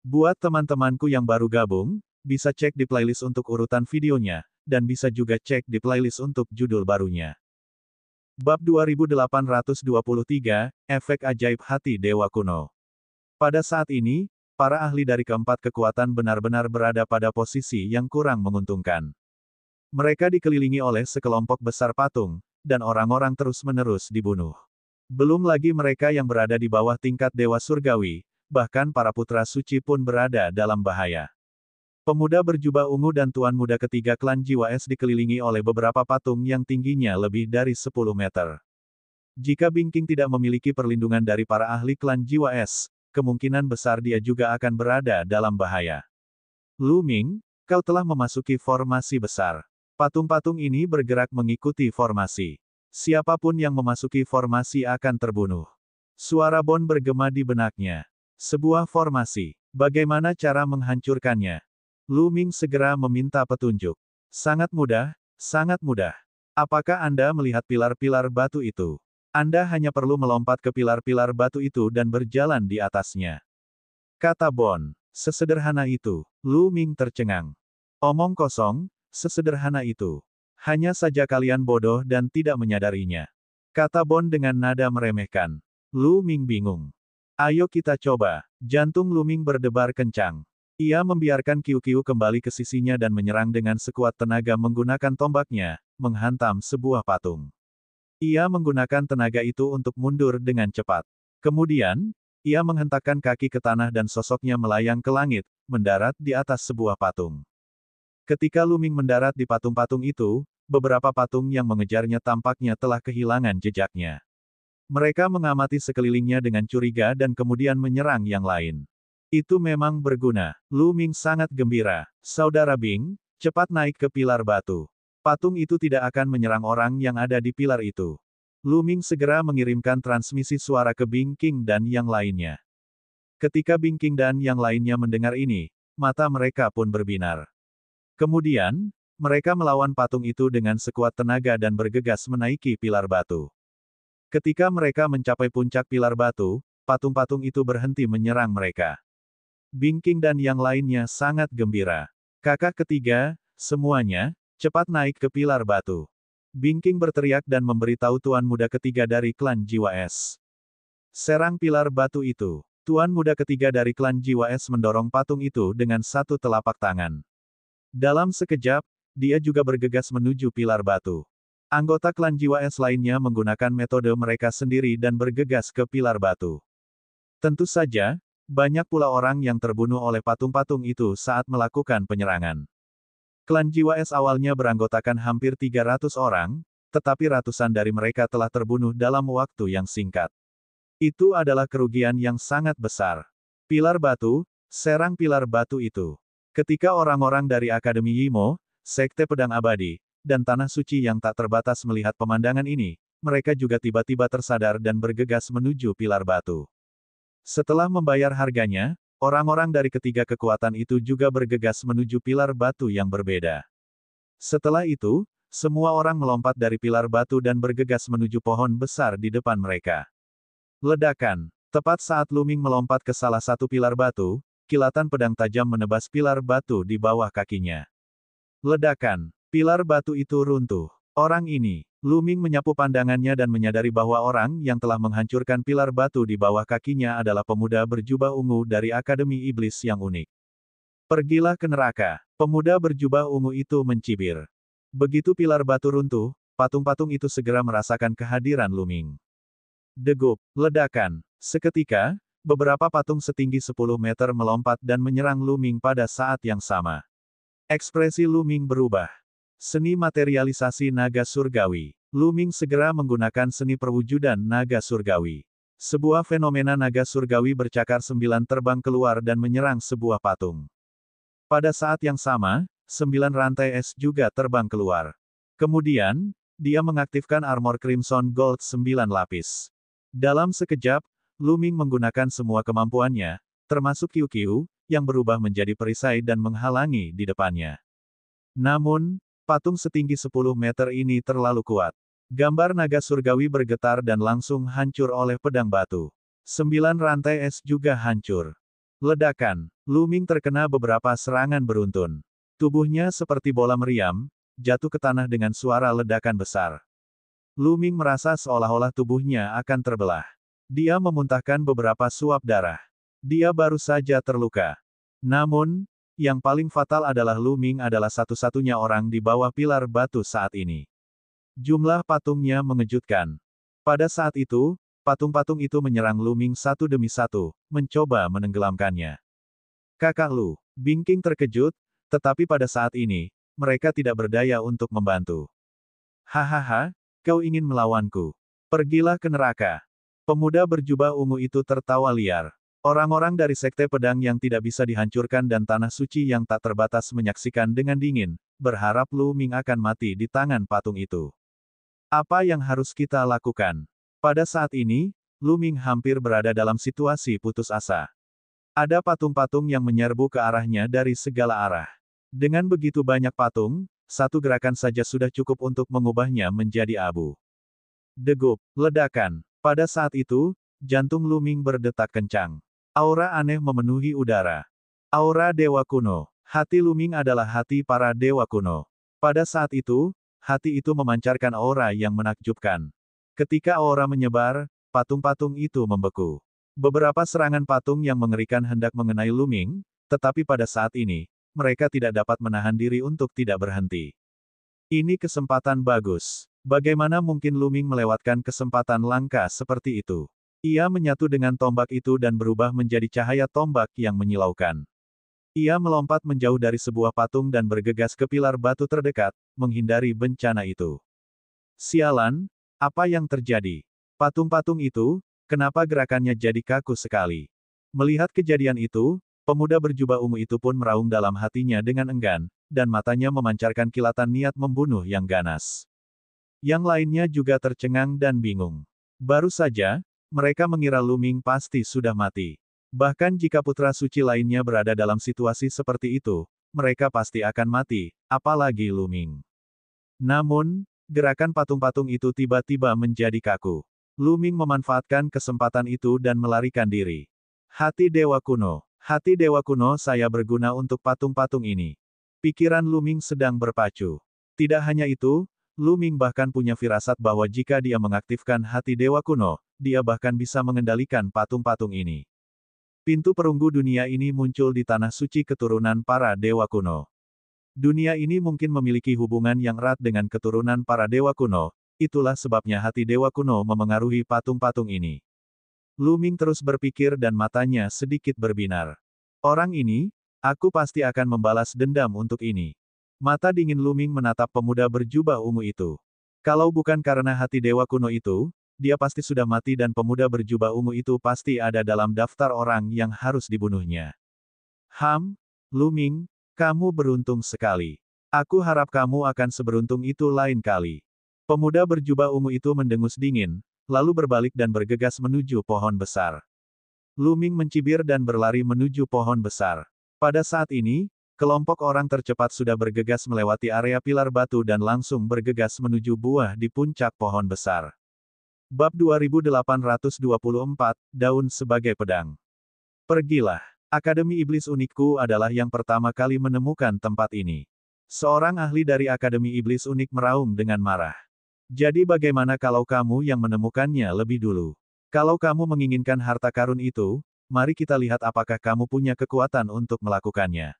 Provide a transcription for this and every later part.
Buat teman-temanku yang baru gabung, bisa cek di playlist untuk urutan videonya, dan bisa juga cek di playlist untuk judul barunya. Bab 2823, Efek Ajaib Hati Dewa Kuno. Pada saat ini, para ahli dari keempat kekuatan benar-benar berada pada posisi yang kurang menguntungkan. Mereka dikelilingi oleh sekelompok besar patung, dan orang-orang terus-menerus dibunuh. Belum lagi mereka yang berada di bawah tingkat Dewa Surgawi, bahkan para putra suci pun berada dalam bahaya. Pemuda berjubah ungu dan tuan muda ketiga klan Jiwa Es dikelilingi oleh beberapa patung yang tingginya lebih dari 10 meter. Jika Bing King tidak memiliki perlindungan dari para ahli klan Jiwa Es, kemungkinan besar dia juga akan berada dalam bahaya. Lu Ming, kau telah memasuki formasi besar. Patung-patung ini bergerak mengikuti formasi. Siapapun yang memasuki formasi akan terbunuh. Suara Bon bergema di benaknya. Sebuah formasi. Bagaimana cara menghancurkannya? Lu Ming segera meminta petunjuk. Sangat mudah, sangat mudah. Apakah Anda melihat pilar-pilar batu itu? Anda hanya perlu melompat ke pilar-pilar batu itu dan berjalan di atasnya. Kata Bon. Sesederhana itu. Lu Ming tercengang. Omong kosong, sesederhana itu. Hanya saja kalian bodoh dan tidak menyadarinya. Kata Bon dengan nada meremehkan. Lu Ming bingung. Ayo kita coba. Jantung Lu Ming berdebar kencang. Ia membiarkan Qiu-Qiu kembali ke sisinya dan menyerang dengan sekuat tenaga menggunakan tombaknya, menghantam sebuah patung. Ia menggunakan tenaga itu untuk mundur dengan cepat. Kemudian, ia menghentakkan kaki ke tanah dan sosoknya melayang ke langit, mendarat di atas sebuah patung. Ketika Lu Ming mendarat di patung-patung itu, beberapa patung yang mengejarnya tampaknya telah kehilangan jejaknya. Mereka mengamati sekelilingnya dengan curiga dan kemudian menyerang yang lain. Itu memang berguna. Lu Ming sangat gembira. Saudara Bing, cepat naik ke pilar batu. Patung itu tidak akan menyerang orang yang ada di pilar itu. Lu Ming segera mengirimkan transmisi suara ke Bing King dan yang lainnya. Ketika Bing King dan yang lainnya mendengar ini, mata mereka pun berbinar. Kemudian, mereka melawan patung itu dengan sekuat tenaga dan bergegas menaiki pilar batu. Ketika mereka mencapai puncak pilar batu, patung-patung itu berhenti menyerang mereka. Bing King dan yang lainnya sangat gembira. Kakak ketiga, semuanya, cepat naik ke pilar batu. Bing King berteriak dan memberitahu tuan muda ketiga dari klan Jiwa Es. Serang pilar batu itu. Tuan muda ketiga dari klan Jiwa Es mendorong patung itu dengan satu telapak tangan. Dalam sekejap, dia juga bergegas menuju pilar batu. Anggota klan Jiwa Es lainnya menggunakan metode mereka sendiri dan bergegas ke pilar batu. Tentu saja, banyak pula orang yang terbunuh oleh patung-patung itu saat melakukan penyerangan. Klan Jiwa Es awalnya beranggotakan hampir 300 orang, tetapi ratusan dari mereka telah terbunuh dalam waktu yang singkat. Itu adalah kerugian yang sangat besar. Pilar batu, serang pilar batu itu. Ketika orang-orang dari Akademi Yimo, Sekte Pedang Abadi, dan Tanah Suci yang tak terbatas melihat pemandangan ini, mereka juga tiba-tiba tersadar dan bergegas menuju pilar batu. Setelah membayar harganya, orang-orang dari ketiga kekuatan itu juga bergegas menuju pilar batu yang berbeda. Setelah itu, semua orang melompat dari pilar batu dan bergegas menuju pohon besar di depan mereka. Ledakan. Tepat saat Lu Ming melompat ke salah satu pilar batu, kilatan pedang tajam menebas pilar batu di bawah kakinya. Ledakan. Pilar batu itu runtuh. Orang ini, Lu Ming menyapu pandangannya dan menyadari bahwa orang yang telah menghancurkan pilar batu di bawah kakinya adalah pemuda berjubah ungu dari Akademi Iblis yang unik. Pergilah ke neraka. Pemuda berjubah ungu itu mencibir. Begitu pilar batu runtuh, patung-patung itu segera merasakan kehadiran Lu Ming. Degup, ledakan. Seketika, beberapa patung setinggi 10 meter melompat dan menyerang Lu Ming pada saat yang sama. Ekspresi Lu Ming berubah. Seni materialisasi naga surgawi. Lu Ming segera menggunakan seni perwujudan naga surgawi. Sebuah fenomena naga surgawi bercakar 9 terbang keluar dan menyerang sebuah patung. Pada saat yang sama, 9 rantai es juga terbang keluar. Kemudian, dia mengaktifkan armor Crimson Gold 9 lapis. Dalam sekejap, Lu Ming menggunakan semua kemampuannya, termasuk Qiu-Qiu, yang berubah menjadi perisai dan menghalangi di depannya. Namun, patung setinggi 10 meter ini terlalu kuat. Gambar naga surgawi bergetar dan langsung hancur oleh pedang batu. 9 rantai es juga hancur. Ledakan. Lu Ming terkena beberapa serangan beruntun. Tubuhnya seperti bola meriam, jatuh ke tanah dengan suara ledakan besar. Lu Ming merasa seolah-olah tubuhnya akan terbelah. Dia memuntahkan beberapa suap darah. Dia baru saja terluka. Namun, yang paling fatal adalah Lu Ming adalah satu-satunya orang di bawah pilar batu saat ini. Jumlah patungnya mengejutkan. Pada saat itu, patung-patung itu menyerang Lu Ming satu demi satu, mencoba menenggelamkannya. Kakak Lu, Bing King terkejut, tetapi pada saat ini, mereka tidak berdaya untuk membantu. Hahaha, kau ingin melawanku? Pergilah ke neraka. Pemuda berjubah ungu itu tertawa liar. Orang-orang dari Sekte Pedang yang tidak bisa dihancurkan dan Tanah Suci yang tak terbatas menyaksikan dengan dingin, berharap Lu Ming akan mati di tangan patung itu. Apa yang harus kita lakukan? Pada saat ini, Lu Ming hampir berada dalam situasi putus asa. Ada patung-patung yang menyerbu ke arahnya dari segala arah. Dengan begitu banyak patung, satu gerakan saja sudah cukup untuk mengubahnya menjadi abu. Degup, ledakan. Pada saat itu, jantung Lu Ming berdetak kencang. Aura aneh memenuhi udara. Aura Dewa Kuno. Hati Lu Ming adalah hati para Dewa Kuno. Pada saat itu, hati itu memancarkan aura yang menakjubkan. Ketika aura menyebar, patung-patung itu membeku. Beberapa serangan patung yang mengerikan hendak mengenai Lu Ming, tetapi pada saat ini, mereka tidak dapat menahan diri untuk tidak berhenti. Ini kesempatan bagus. Bagaimana mungkin Lu Ming melewatkan kesempatan langka seperti itu? Ia menyatu dengan tombak itu dan berubah menjadi cahaya tombak yang menyilaukan. Ia melompat menjauh dari sebuah patung dan bergegas ke pilar batu terdekat, menghindari bencana itu. Sialan, apa yang terjadi? Patung-patung itu, kenapa gerakannya jadi kaku sekali? Melihat kejadian itu, pemuda berjubah ungu itu pun meraung dalam hatinya dengan enggan, dan matanya memancarkan kilatan niat membunuh yang ganas. Yang lainnya juga tercengang dan bingung. Baru saja, mereka mengira Lu Ming pasti sudah mati. Bahkan jika putra suci lainnya berada dalam situasi seperti itu, mereka pasti akan mati, apalagi Lu Ming. Namun, gerakan patung-patung itu tiba-tiba menjadi kaku. Lu Ming memanfaatkan kesempatan itu dan melarikan diri. Hati Dewa Kuno. Hati Dewa Kuno saya berguna untuk patung-patung ini. Pikiran Lu Ming sedang berpacu. Tidak hanya itu, Lu Ming bahkan punya firasat bahwa jika dia mengaktifkan hati Dewa Kuno, dia bahkan bisa mengendalikan patung-patung ini. Pintu perunggu dunia ini muncul di tanah suci keturunan para Dewa Kuno. Dunia ini mungkin memiliki hubungan yang erat dengan keturunan para Dewa Kuno, itulah sebabnya hati Dewa Kuno memengaruhi patung-patung ini. Lu Ming terus berpikir dan matanya sedikit berbinar. Orang ini, aku pasti akan membalas dendam untuk ini. Mata dingin Lu Ming menatap pemuda berjubah ungu itu. Kalau bukan karena hati Dewa Kuno itu, dia pasti sudah mati dan pemuda berjubah ungu itu pasti ada dalam daftar orang yang harus dibunuhnya. Lu Ming, kamu beruntung sekali. Aku harap kamu akan seberuntung itu lain kali. Pemuda berjubah ungu itu mendengus dingin, lalu berbalik dan bergegas menuju pohon besar. Lu Ming mencibir dan berlari menuju pohon besar. Pada saat ini, kelompok orang tercepat sudah bergegas melewati area pilar batu dan langsung bergegas menuju buah di puncak pohon besar. Bab 2824, Daun sebagai Pedang. Pergilah. Akademi Iblis Unikku adalah yang pertama kali menemukan tempat ini. Seorang ahli dari Akademi Iblis Unik meraung dengan marah. Jadi bagaimana kalau kamu yang menemukannya lebih dulu? Kalau kamu menginginkan harta karun itu, mari kita lihat apakah kamu punya kekuatan untuk melakukannya.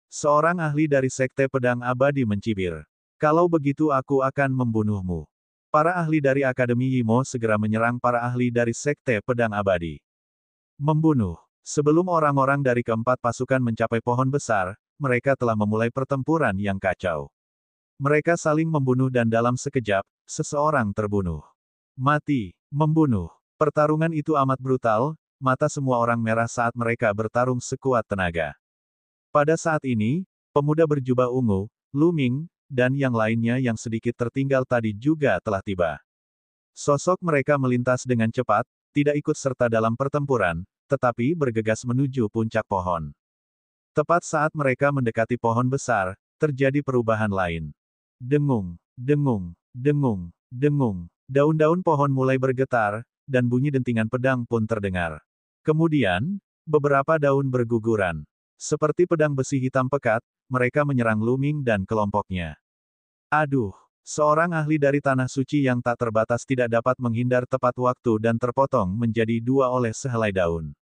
Seorang ahli dari Sekte Pedang Abadi mencibir. Kalau begitu aku akan membunuhmu. Para ahli dari Akademi Yimo segera menyerang para ahli dari Sekte Pedang Abadi. Membunuh. Sebelum orang-orang dari keempat pasukan mencapai pohon besar, mereka telah memulai pertempuran yang kacau. Mereka saling membunuh dan dalam sekejap, seseorang terbunuh. Mati. Membunuh. Pertarungan itu amat brutal, mata semua orang merah saat mereka bertarung sekuat tenaga. Pada saat ini, pemuda berjubah ungu, Lu Ming, dan yang lainnya yang sedikit tertinggal tadi juga telah tiba. Sosok mereka melintas dengan cepat, tidak ikut serta dalam pertempuran, tetapi bergegas menuju puncak pohon. Tepat saat mereka mendekati pohon besar, terjadi perubahan lain. Dengung, dengung, dengung, dengung. Daun-daun pohon mulai bergetar, dan bunyi dentingan pedang pun terdengar. Kemudian, Beberapa daun berguguran. Seperti pedang besi hitam pekat, mereka menyerang Luming dan kelompoknya. Aduh! Seorang ahli dari Tanah Suci yang tak terbatas tidak dapat menghindar tepat waktu dan terpotong menjadi dua oleh sehelai daun.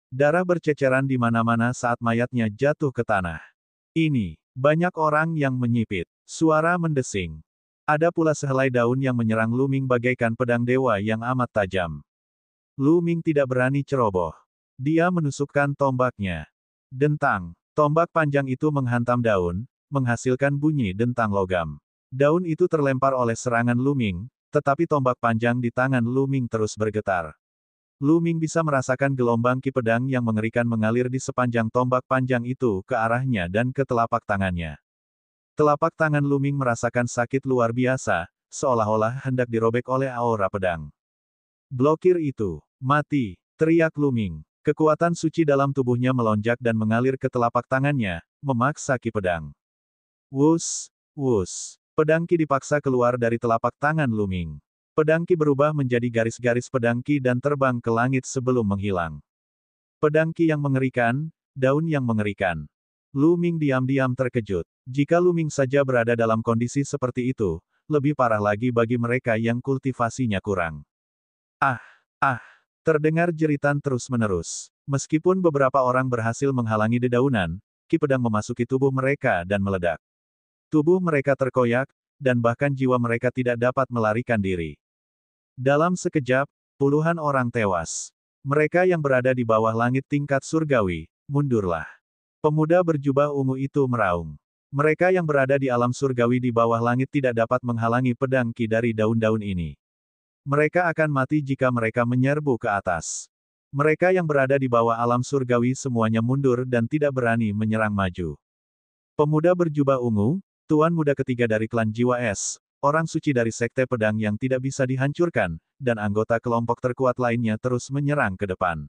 Darah berceceran di mana-mana saat mayatnya jatuh ke tanah. Ini, banyak orang yang menyipit. Suara mendesing. Ada pula sehelai daun yang menyerang Luming bagaikan pedang dewa yang amat tajam. Luming tidak berani ceroboh. Dia menusukkan tombaknya. Dentang. Tombak panjang itu menghantam daun, menghasilkan bunyi dentang logam. Daun itu terlempar oleh serangan Luming, tetapi tombak panjang di tangan Luming terus bergetar. Luming bisa merasakan gelombang ki pedang yang mengerikan mengalir di sepanjang tombak panjang itu ke arahnya dan ke telapak tangannya. Telapak tangan Luming merasakan sakit luar biasa, seolah-olah hendak dirobek oleh aura pedang. Blokir itu. Mati, teriak Luming. Kekuatan suci dalam tubuhnya melonjak dan mengalir ke telapak tangannya, memaksa ki pedang. Wus, wus. Pedang ki dipaksa keluar dari telapak tangan Luming. Pedang ki berubah menjadi garis-garis pedang ki dan terbang ke langit sebelum menghilang. Pedang ki yang mengerikan, daun yang mengerikan. Luming diam-diam terkejut. Jika Luming saja berada dalam kondisi seperti itu, lebih parah lagi bagi mereka yang kultivasinya kurang. Ah! Ah! Terdengar jeritan terus-menerus. Meskipun beberapa orang berhasil menghalangi dedaunan, ki pedang memasuki tubuh mereka dan meledak. Tubuh mereka terkoyak, dan bahkan jiwa mereka tidak dapat melarikan diri. Dalam sekejap, puluhan orang tewas. Mereka yang berada di bawah langit tingkat surgawi, mundurlah. Pemuda berjubah ungu itu meraung. Mereka yang berada di alam surgawi di bawah langit tidak dapat menghalangi pedang ki dari daun-daun ini. Mereka akan mati jika mereka menyerbu ke atas. Mereka yang berada di bawah alam surgawi semuanya mundur dan tidak berani menyerang maju. Pemuda berjubah ungu, Tuan muda ketiga dari klan Jiwa Es, orang suci dari Sekte Pedang yang tidak bisa dihancurkan, dan anggota kelompok terkuat lainnya terus menyerang ke depan.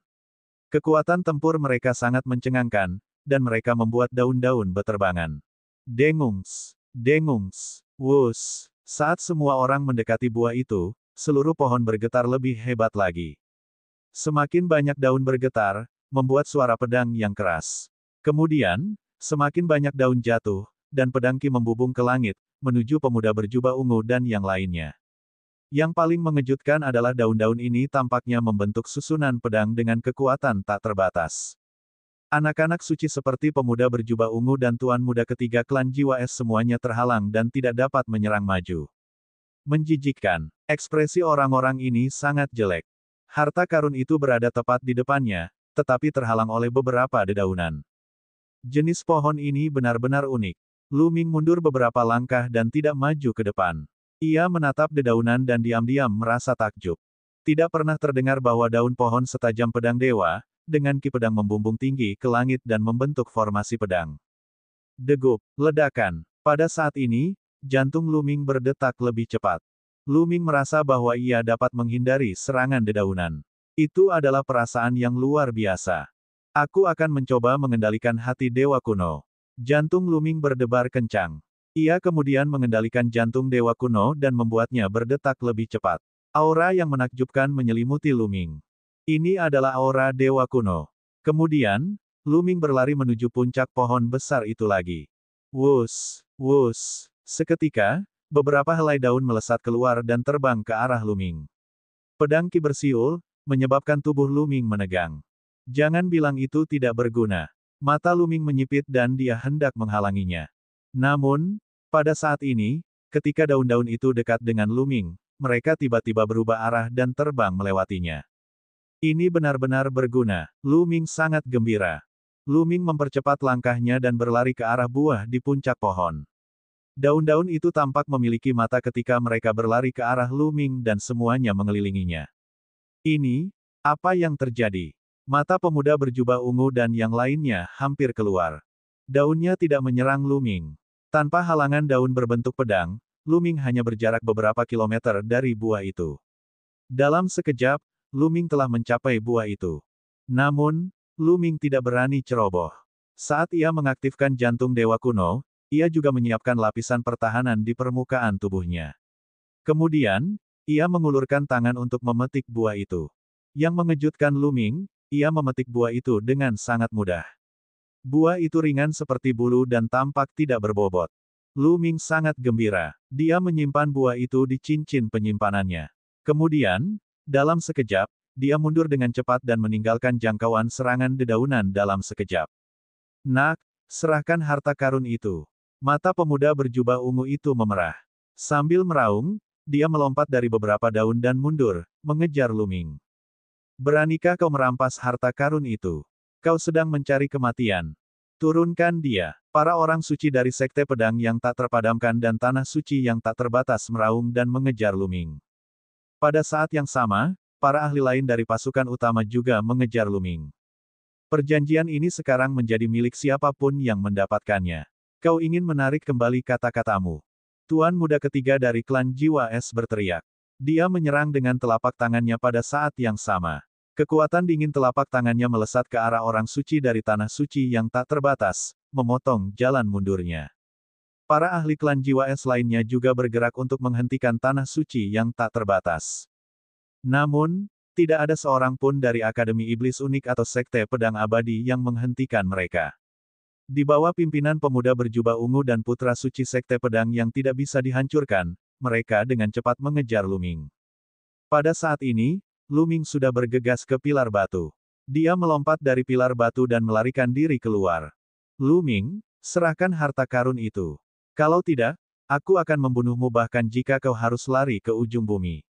Kekuatan tempur mereka sangat mencengangkan, dan mereka membuat daun-daun beterbangan. Dengungs, dengungs, wus. Saat semua orang mendekati buah itu, seluruh pohon bergetar lebih hebat lagi. Semakin banyak daun bergetar, membuat suara pedang yang keras. Kemudian, semakin banyak daun jatuh, dan pedang ki membubung ke langit, menuju pemuda berjubah ungu dan yang lainnya. Yang paling mengejutkan adalah daun-daun ini tampaknya membentuk susunan pedang dengan kekuatan tak terbatas. Anak-anak suci seperti pemuda berjubah ungu dan tuan muda ketiga klan Jiwa Es semuanya terhalang dan tidak dapat menyerang maju. Menjijikkan. Ekspresi orang-orang ini sangat jelek. Harta karun itu berada tepat di depannya, tetapi terhalang oleh beberapa dedaunan. Jenis pohon ini benar-benar unik. Luming mundur beberapa langkah dan tidak maju ke depan. Ia menatap dedaunan dan diam-diam merasa takjub. Tidak pernah terdengar bahwa daun pohon setajam pedang dewa, dengan ki pedang membumbung tinggi ke langit dan membentuk formasi pedang. Degup, ledakan. Pada saat ini, jantung Luming berdetak lebih cepat. Luming merasa bahwa ia dapat menghindari serangan dedaunan. Itu adalah perasaan yang luar biasa. Aku akan mencoba mengendalikan hati dewa kuno. Jantung Luming berdebar kencang. Ia kemudian mengendalikan jantung dewa kuno dan membuatnya berdetak lebih cepat. Aura yang menakjubkan menyelimuti Luming. Ini adalah aura dewa kuno. Kemudian, Luming berlari menuju puncak pohon besar itu lagi. Wus, wus. Seketika, beberapa helai daun melesat keluar dan terbang ke arah Luming. Pedang ki bersiul, menyebabkan tubuh Luming menegang. Jangan bilang itu tidak berguna. Mata Luming menyipit dan dia hendak menghalanginya. Namun, pada saat ini, ketika daun-daun itu dekat dengan Luming, mereka tiba-tiba berubah arah dan terbang melewatinya. Ini benar-benar berguna. Luming sangat gembira. Luming mempercepat langkahnya dan berlari ke arah buah di puncak pohon. Daun-daun itu tampak memiliki mata ketika mereka berlari ke arah Luming dan semuanya mengelilinginya. Ini, apa yang terjadi? Mata pemuda berjubah ungu dan yang lainnya hampir keluar. Daunnya tidak menyerang Luming. Tanpa halangan daun berbentuk pedang, Luming hanya berjarak beberapa kilometer dari buah itu. Dalam sekejap, Luming telah mencapai buah itu. Namun, Luming tidak berani ceroboh. Saat ia mengaktifkan jantung dewa kuno, ia juga menyiapkan lapisan pertahanan di permukaan tubuhnya. Kemudian, ia mengulurkan tangan untuk memetik buah itu. Yang mengejutkan Luming, ia memetik buah itu dengan sangat mudah. Buah itu ringan seperti bulu dan tampak tidak berbobot. Lu Ming sangat gembira. Dia menyimpan buah itu di cincin penyimpanannya. Kemudian, dalam sekejap, dia mundur dengan cepat dan meninggalkan jangkauan serangan dedaunan dalam sekejap. Nak, serahkan harta karun itu. Mata pemuda berjubah ungu itu memerah. Sambil meraung, dia melompat dari beberapa daun dan mundur, mengejar Lu Ming. Beranikah kau merampas harta karun itu? Kau sedang mencari kematian. Turunkan dia. Para orang suci dari Sekte Pedang yang tak terpadamkan dan Tanah Suci yang tak terbatas meraung dan mengejar Lu Ming. Pada saat yang sama, para ahli lain dari pasukan utama juga mengejar Lu Ming. Perjanjian ini sekarang menjadi milik siapapun yang mendapatkannya. Kau ingin menarik kembali kata-katamu. Tuan muda ketiga dari klan Jiwa Es berteriak. Dia menyerang dengan telapak tangannya pada saat yang sama. Kekuatan dingin telapak tangannya melesat ke arah orang suci dari Tanah Suci yang tak terbatas, memotong jalan mundurnya. Para ahli klan Jiwa Es lainnya juga bergerak untuk menghentikan Tanah Suci yang tak terbatas. Namun, tidak ada seorang pun dari Akademi Iblis Unik atau Sekte Pedang Abadi yang menghentikan mereka. Di bawah pimpinan pemuda berjubah ungu dan putra suci Sekte Pedang yang tidak bisa dihancurkan, mereka dengan cepat mengejar Lu Ming. Pada saat ini, Lu Ming sudah bergegas ke pilar batu. Dia melompat dari pilar batu dan melarikan diri keluar. Lu Ming, serahkan harta karun itu. Kalau tidak, aku akan membunuhmu bahkan jika kau harus lari ke ujung bumi.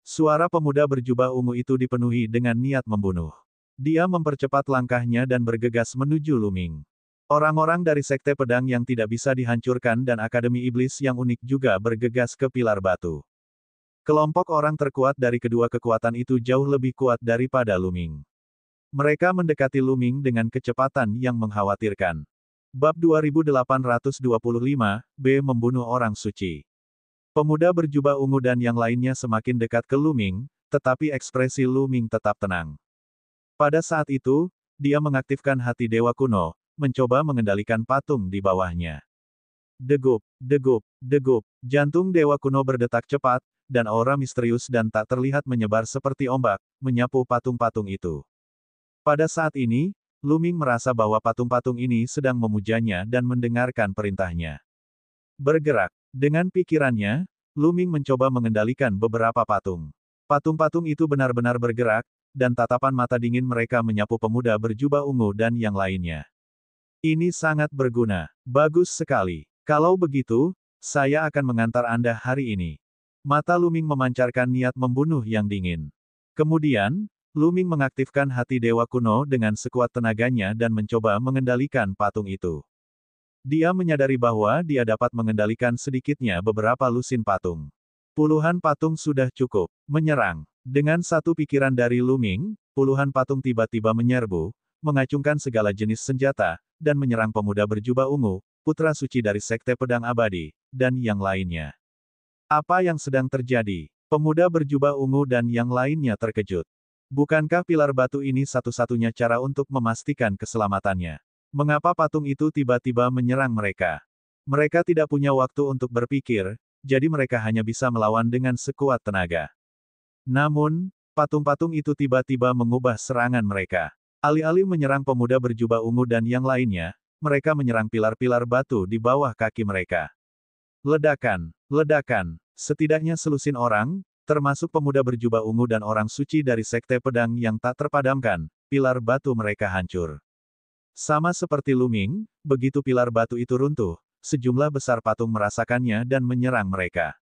Suara pemuda berjubah ungu itu dipenuhi dengan niat membunuh. Dia mempercepat langkahnya dan bergegas menuju Lu Ming. Orang-orang dari Sekte Pedang yang tidak bisa dihancurkan dan Akademi Iblis yang unik juga bergegas ke pilar batu. Kelompok orang terkuat dari kedua kekuatan itu jauh lebih kuat daripada Lu Ming. Mereka mendekati Lu Ming dengan kecepatan yang mengkhawatirkan. Bab 2825, B. Membunuh Orang Suci. Pemuda berjubah ungu dan yang lainnya semakin dekat ke Lu Ming, tetapi ekspresi Lu Ming tetap tenang. Pada saat itu, dia mengaktifkan hati Dewa Kuno, mencoba mengendalikan patung di bawahnya. Degup, degup, degup, jantung Dewa Kuno berdetak cepat, dan aura misterius dan tak terlihat menyebar seperti ombak, menyapu patung-patung itu. Pada saat ini, Lu Ming merasa bahwa patung-patung ini sedang memujanya dan mendengarkan perintahnya. Bergerak. Dengan pikirannya, Lu Ming mencoba mengendalikan beberapa patung. Patung-patung itu benar-benar bergerak, dan tatapan mata dingin mereka menyapu pemuda berjubah ungu dan yang lainnya. Ini sangat berguna. Bagus sekali. Kalau begitu, saya akan mengantar Anda hari ini. Mata Lu Ming memancarkan niat membunuh yang dingin. Kemudian, Lu Ming mengaktifkan hati Dewa Kuno dengan sekuat tenaganya dan mencoba mengendalikan patung itu. Dia menyadari bahwa dia dapat mengendalikan sedikitnya beberapa lusin patung. Puluhan patung sudah cukup. Menyerang. Dengan satu pikiran dari Lu Ming, puluhan patung tiba-tiba menyerbu, mengacungkan segala jenis senjata, dan menyerang pemuda berjubah ungu, putra suci dari Sekte Pedang Abadi, dan yang lainnya. Apa yang sedang terjadi? Pemuda berjubah ungu dan yang lainnya terkejut. Bukankah pilar batu ini satu-satunya cara untuk memastikan keselamatannya? Mengapa patung itu tiba-tiba menyerang mereka? Mereka tidak punya waktu untuk berpikir, jadi mereka hanya bisa melawan dengan sekuat tenaga. Namun, patung-patung itu tiba-tiba mengubah serangan mereka. Alih-alih menyerang pemuda berjubah ungu dan yang lainnya, mereka menyerang pilar-pilar batu di bawah kaki mereka. Ledakan, ledakan, setidaknya selusin orang, termasuk pemuda berjubah ungu dan orang suci dari Sekte Pedang yang tak terpadamkan, pilar batu mereka hancur. Sama seperti Lu Ming, begitu pilar batu itu runtuh, sejumlah besar patung merasakannya dan menyerang mereka.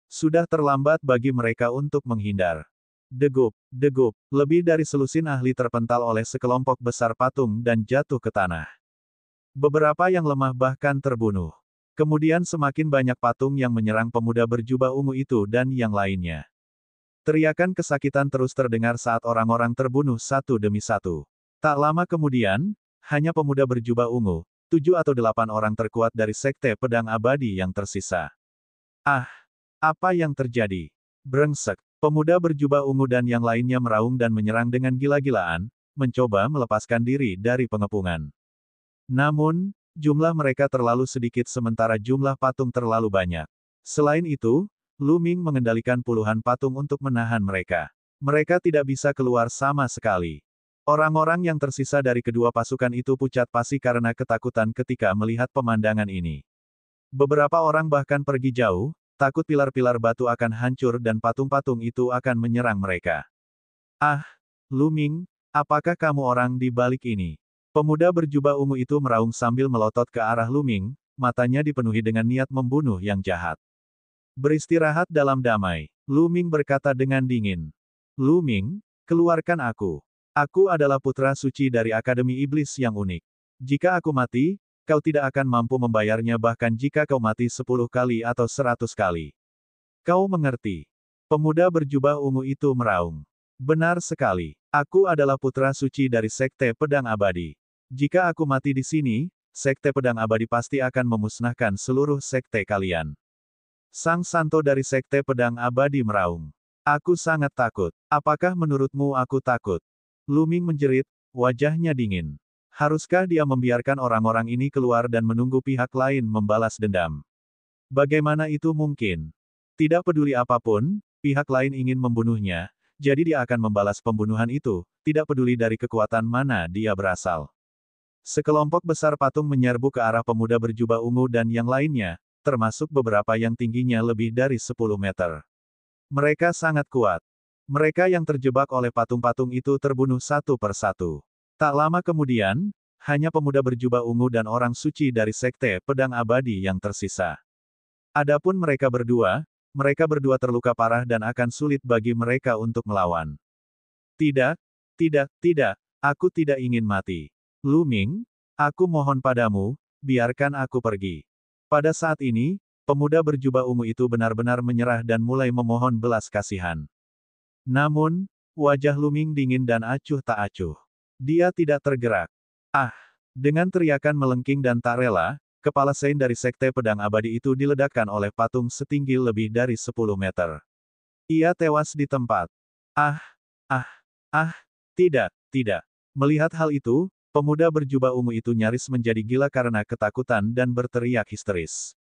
Sudah terlambat bagi mereka untuk menghindar. Degup, degup, lebih dari selusin ahli terpental oleh sekelompok besar patung dan jatuh ke tanah. Beberapa yang lemah bahkan terbunuh. Kemudian semakin banyak patung yang menyerang pemuda berjubah ungu itu dan yang lainnya. Teriakan kesakitan terus terdengar saat orang-orang terbunuh satu demi satu. Tak lama kemudian, hanya pemuda berjubah ungu, 7 atau 8 orang terkuat dari Sekte Pedang Abadi yang tersisa. Ah! Apa yang terjadi? Brengsek! Pemuda berjubah ungu dan yang lainnya meraung dan menyerang dengan gila-gilaan, mencoba melepaskan diri dari pengepungan. Namun, jumlah mereka terlalu sedikit sementara jumlah patung terlalu banyak. Selain itu, Lu Ming mengendalikan puluhan patung untuk menahan mereka. Mereka tidak bisa keluar sama sekali. Orang-orang yang tersisa dari kedua pasukan itu pucat pasi karena ketakutan ketika melihat pemandangan ini. Beberapa orang bahkan pergi jauh, takut pilar-pilar batu akan hancur dan patung-patung itu akan menyerang mereka. Ah, Lu Ming, apakah kamu orang di balik ini? Pemuda berjubah ungu itu meraung sambil melotot ke arah Lu Ming, matanya dipenuhi dengan niat membunuh yang jahat. Beristirahat dalam damai, Lu Ming berkata dengan dingin. Lu Ming, keluarkan aku. Aku adalah putra suci dari Akademi Iblis yang unik. Jika aku mati, kau tidak akan mampu membayarnya bahkan jika kau mati 10 kali atau 100 kali. Kau mengerti? Pemuda berjubah ungu itu meraung. Benar sekali. Aku adalah putra suci dari Sekte Pedang Abadi. Jika aku mati di sini, Sekte Pedang Abadi pasti akan memusnahkan seluruh sekte kalian. Sang Santo dari Sekte Pedang Abadi meraung. Aku sangat takut. Apakah menurutmu aku takut? Lu Ming menjerit, wajahnya dingin. Haruskah dia membiarkan orang-orang ini keluar dan menunggu pihak lain membalas dendam? Bagaimana itu mungkin? Tidak peduli apapun, pihak lain ingin membunuhnya, jadi dia akan membalas pembunuhan itu, tidak peduli dari kekuatan mana dia berasal. Sekelompok besar patung menyerbu ke arah pemuda berjubah ungu dan yang lainnya, termasuk beberapa yang tingginya lebih dari 10 meter. Mereka sangat kuat. Mereka yang terjebak oleh patung-patung itu terbunuh satu persatu. Tak lama kemudian, hanya pemuda berjubah ungu dan orang suci dari Sekte Pedang Abadi yang tersisa. Adapun mereka berdua terluka parah dan akan sulit bagi mereka untuk melawan. Tidak, tidak, aku tidak ingin mati. Lu Ming, aku mohon padamu, biarkan aku pergi. Pada saat ini, pemuda berjubah ungu itu benar-benar menyerah dan mulai memohon belas kasihan. Namun, wajah Lu Ming dingin dan acuh tak acuh. Dia tidak tergerak. Ah! Dengan teriakan melengking dan tak rela, kepala Sein dari Sekte Pedang Abadi itu diledakkan oleh patung setinggi lebih dari 10 meter. Ia tewas di tempat. Ah! Tidak. Melihat hal itu, pemuda berjubah ungu itu nyaris menjadi gila karena ketakutan dan berteriak histeris.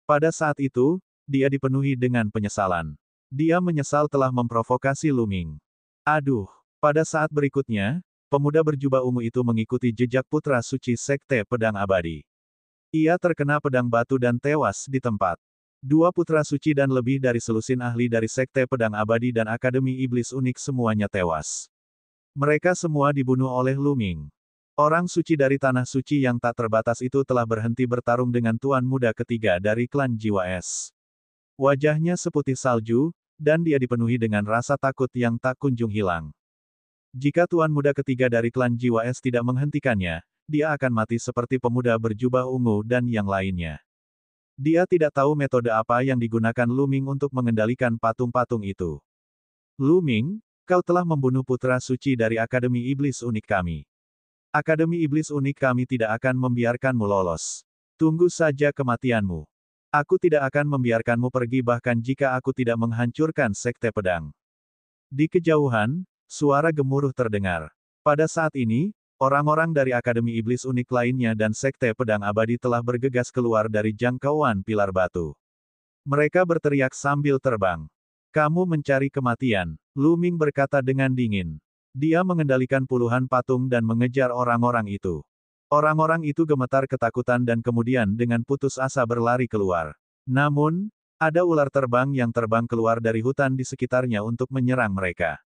Pada saat itu, dia dipenuhi dengan penyesalan. Dia menyesal telah memprovokasi Lu Ming. Aduh, pada saat berikutnya, pemuda berjubah ungu itu mengikuti jejak putra suci Sekte Pedang Abadi. Ia terkena pedang batu dan tewas di tempat. Dua putra suci dan lebih dari selusin ahli dari Sekte Pedang Abadi dan Akademi Iblis Unik semuanya tewas. Mereka semua dibunuh oleh Lu Ming. Orang suci dari Tanah Suci yang tak terbatas itu telah berhenti bertarung dengan Tuan Muda ketiga dari klan Jiwa Es. Wajahnya seputih salju, dan dia dipenuhi dengan rasa takut yang tak kunjung hilang. Jika Tuan Muda ketiga dari klan Jiwa Es tidak menghentikannya, dia akan mati seperti pemuda berjubah ungu dan yang lainnya. Dia tidak tahu metode apa yang digunakan Lu Ming untuk mengendalikan patung-patung itu. Lu Ming, kau telah membunuh putra suci dari Akademi Iblis Unik kami. Akademi Iblis Unik kami tidak akan membiarkanmu lolos. Tunggu saja kematianmu. Aku tidak akan membiarkanmu pergi bahkan jika aku tidak menghancurkan Sekte Pedang. Di kejauhan, suara gemuruh terdengar. Pada saat ini, orang-orang dari Akademi Iblis Unik lainnya dan Sekte Pedang Abadi telah bergegas keluar dari jangkauan pilar batu. Mereka berteriak sambil terbang. Kamu mencari kematian, Lu Ming berkata dengan dingin. Dia mengendalikan puluhan patung dan mengejar orang-orang itu. Orang-orang itu gemetar ketakutan dan kemudian dengan putus asa berlari keluar. Namun, ada ular terbang yang terbang keluar dari hutan di sekitarnya untuk menyerang mereka.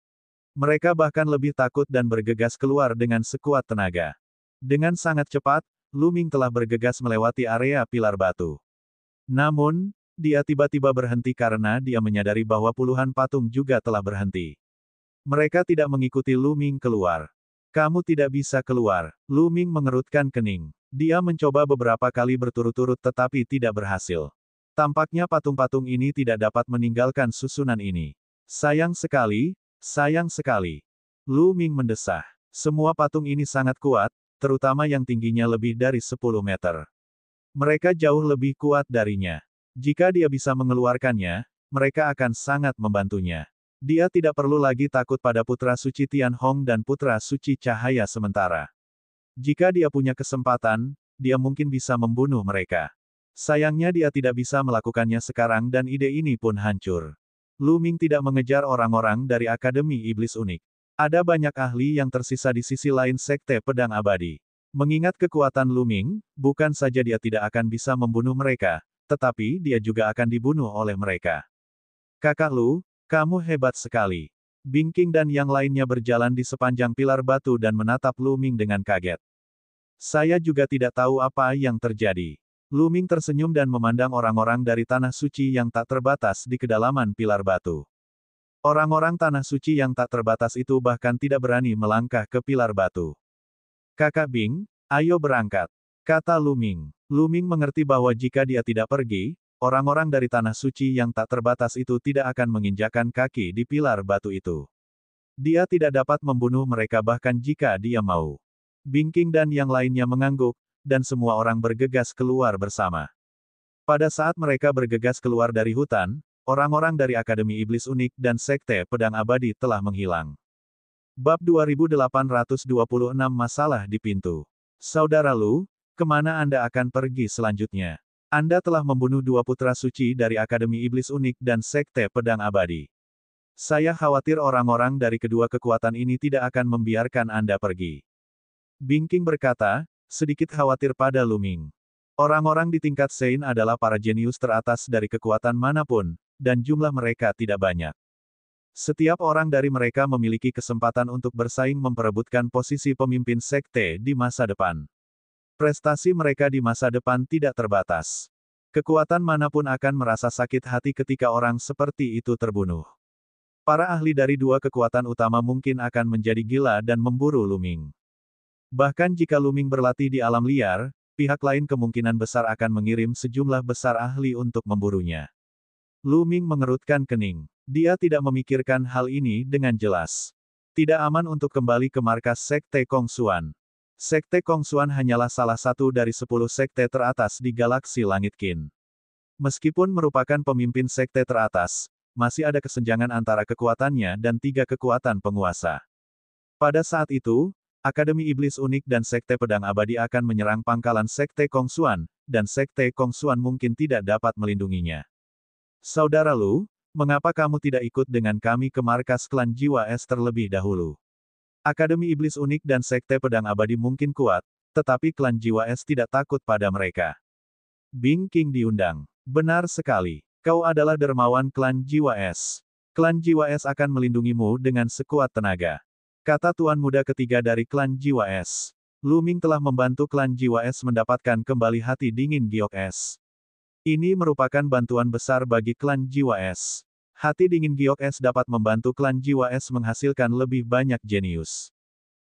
Mereka bahkan lebih takut dan bergegas keluar dengan sekuat tenaga. Dengan sangat cepat, Lu Ming telah bergegas melewati area pilar batu. Namun, dia tiba-tiba berhenti karena dia menyadari bahwa puluhan patung juga telah berhenti. Mereka tidak mengikuti Lu Ming keluar. Kamu tidak bisa keluar. Lu Ming mengerutkan kening. Dia mencoba beberapa kali berturut-turut tetapi tidak berhasil. Tampaknya patung-patung ini tidak dapat meninggalkan susunan ini. Sayang sekali. Lu Ming mendesah. Semua patung ini sangat kuat, terutama yang tingginya lebih dari 10 meter. Mereka jauh lebih kuat darinya. Jika dia bisa mengeluarkannya, mereka akan sangat membantunya. Dia tidak perlu lagi takut pada Putra Suci Tian Hong dan Putra Suci Cahaya Sementara. Jika dia punya kesempatan, dia mungkin bisa membunuh mereka. Sayangnya dia tidak bisa melakukannya sekarang dan ide ini pun hancur. Lu Ming tidak mengejar orang-orang dari Akademi Iblis Unik. Ada banyak ahli yang tersisa di sisi lain Sekte Pedang Abadi. Mengingat kekuatan Lu Ming, bukan saja dia tidak akan bisa membunuh mereka, tetapi dia juga akan dibunuh oleh mereka. Kakak Lu, kamu hebat sekali. Bing King dan yang lainnya berjalan di sepanjang pilar batu dan menatap Lu Ming dengan kaget. Saya juga tidak tahu apa yang terjadi. Lu Ming tersenyum dan memandang orang-orang dari Tanah Suci yang tak terbatas di kedalaman pilar batu. Orang-orang Tanah Suci yang tak terbatas itu bahkan tidak berani melangkah ke pilar batu. Kakak Bing, ayo berangkat, kata Lu Ming. Lu Ming mengerti bahwa jika dia tidak pergi, orang-orang dari Tanah Suci yang tak terbatas itu tidak akan menginjakkan kaki di pilar batu itu. Dia tidak dapat membunuh mereka bahkan jika dia mau. Bing King dan yang lainnya mengangguk, dan semua orang bergegas keluar bersama. Pada saat mereka bergegas keluar dari hutan, orang-orang dari Akademi Iblis Unik dan Sekte Pedang Abadi telah menghilang. Bab 2826 Masalah di Pintu. Saudara Lu, kemana Anda akan pergi selanjutnya? Anda telah membunuh dua putra suci dari Akademi Iblis Unik dan Sekte Pedang Abadi. Saya khawatir orang-orang dari kedua kekuatan ini tidak akan membiarkan Anda pergi. Bing King berkata, sedikit khawatir pada Lu Ming. Orang-orang di tingkat Sein adalah para jenius teratas dari kekuatan manapun, dan jumlah mereka tidak banyak. Setiap orang dari mereka memiliki kesempatan untuk bersaing memperebutkan posisi pemimpin sekte di masa depan. Prestasi mereka di masa depan tidak terbatas. Kekuatan manapun akan merasa sakit hati ketika orang seperti itu terbunuh. Para ahli dari dua kekuatan utama mungkin akan menjadi gila dan memburu Lu Ming. Bahkan jika Lu Ming berlatih di alam liar, pihak lain kemungkinan besar akan mengirim sejumlah besar ahli untuk memburunya. Lu Ming mengerutkan kening. Dia tidak memikirkan hal ini dengan jelas. Tidak aman untuk kembali ke markas Sekte Kongsuan. Sekte Kongsuan hanyalah salah satu dari 10 sekte teratas di galaksi Langit Qin. Meskipun merupakan pemimpin sekte teratas, masih ada kesenjangan antara kekuatannya dan 3 kekuatan penguasa. Pada saat itu, Akademi Iblis Unik dan Sekte Pedang Abadi akan menyerang pangkalan Sekte Kongsuan, dan Sekte Kongsuan mungkin tidak dapat melindunginya. Saudara Lu, mengapa kamu tidak ikut dengan kami ke markas klan Jiwa Es terlebih dahulu? Akademi Iblis Unik dan Sekte Pedang Abadi mungkin kuat, tetapi klan Jiwa Es tidak takut pada mereka. Bing King diundang. Benar sekali. Kau adalah dermawan klan Jiwa Es. Klan Jiwa Es akan melindungimu dengan sekuat tenaga. Kata Tuan Muda ketiga dari klan Jiwa Es. Lu Ming telah membantu klan Jiwa Es mendapatkan kembali hati dingin Giok Es. Ini merupakan bantuan besar bagi klan Jiwa Es. Hati dingin Giok Es dapat membantu klan Jiwa Es menghasilkan lebih banyak jenius.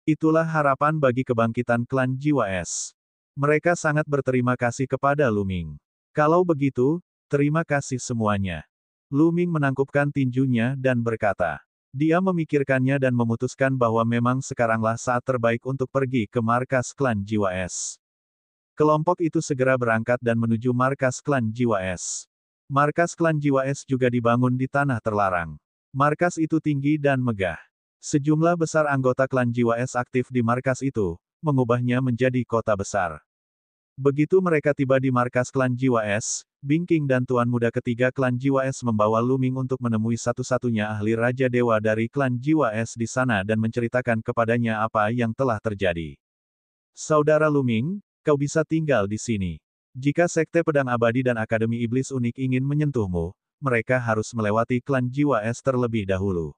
Itulah harapan bagi kebangkitan klan Jiwa Es. Mereka sangat berterima kasih kepada Lu Ming. Kalau begitu, terima kasih semuanya. Lu Ming menangkupkan tinjunya dan berkata. Dia memikirkannya dan memutuskan bahwa memang sekaranglah saat terbaik untuk pergi ke markas klan Jiwa Es. Kelompok itu segera berangkat dan menuju markas klan Jiwa Es. Markas klan Jiwa Es juga dibangun di tanah terlarang. Markas itu tinggi dan megah. Sejumlah besar anggota klan Jiwa Es aktif di markas itu, mengubahnya menjadi kota besar. Begitu mereka tiba di markas klan Jiwa Es, Bing King dan Tuan Muda ketiga klan Jiwa Es membawa Lu Ming untuk menemui satu-satunya ahli Raja Dewa dari klan Jiwa Es di sana dan menceritakan kepadanya apa yang telah terjadi. Saudara Lu Ming, kau bisa tinggal di sini. Jika Sekte Pedang Abadi dan Akademi Iblis Unik ingin menyentuhmu, mereka harus melewati klan Jiwa Es terlebih dahulu.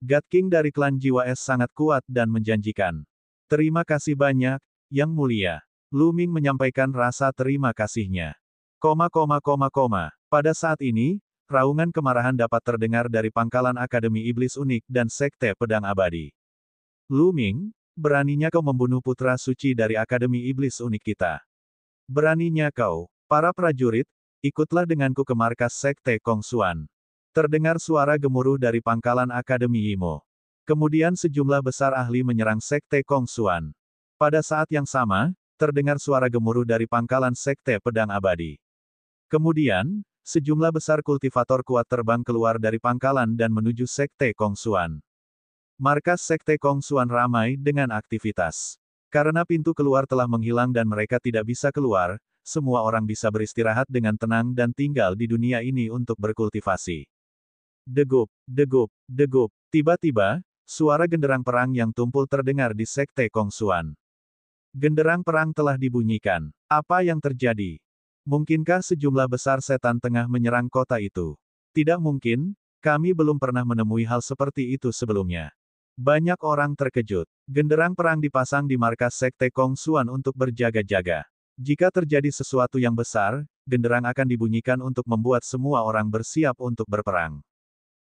God King dari klan Jiwa Es sangat kuat dan menjanjikan. Terima kasih banyak, Yang Mulia. Lu Ming menyampaikan rasa terima kasihnya. Pada saat ini, raungan kemarahan dapat terdengar dari pangkalan Akademi Iblis Unik dan Sekte Pedang Abadi. Lu Ming, beraninya kau membunuh putra suci dari Akademi Iblis Unik kita. Beraninya kau, para prajurit, ikutlah denganku ke markas Sekte Kongsuan. Terdengar suara gemuruh dari pangkalan Akademi Imo. Kemudian sejumlah besar ahli menyerang Sekte Kongsuan. Pada saat yang sama, terdengar suara gemuruh dari pangkalan Sekte Pedang Abadi. Kemudian, sejumlah besar kultivator kuat terbang keluar dari pangkalan dan menuju Sekte Kongsuan. Markas Sekte Kongsuan ramai dengan aktivitas. Karena pintu keluar telah menghilang dan mereka tidak bisa keluar, semua orang bisa beristirahat dengan tenang dan tinggal di dunia ini untuk berkultivasi. Degup, degup, degup. Tiba-tiba, suara genderang perang yang tumpul terdengar di Sekte Kongsuan. Genderang perang telah dibunyikan. Apa yang terjadi? Mungkinkah sejumlah besar setan tengah menyerang kota itu? Tidak mungkin, kami belum pernah menemui hal seperti itu sebelumnya. Banyak orang terkejut. Genderang perang dipasang di markas Sekte Kongsuan untuk berjaga-jaga. Jika terjadi sesuatu yang besar, genderang akan dibunyikan untuk membuat semua orang bersiap untuk berperang.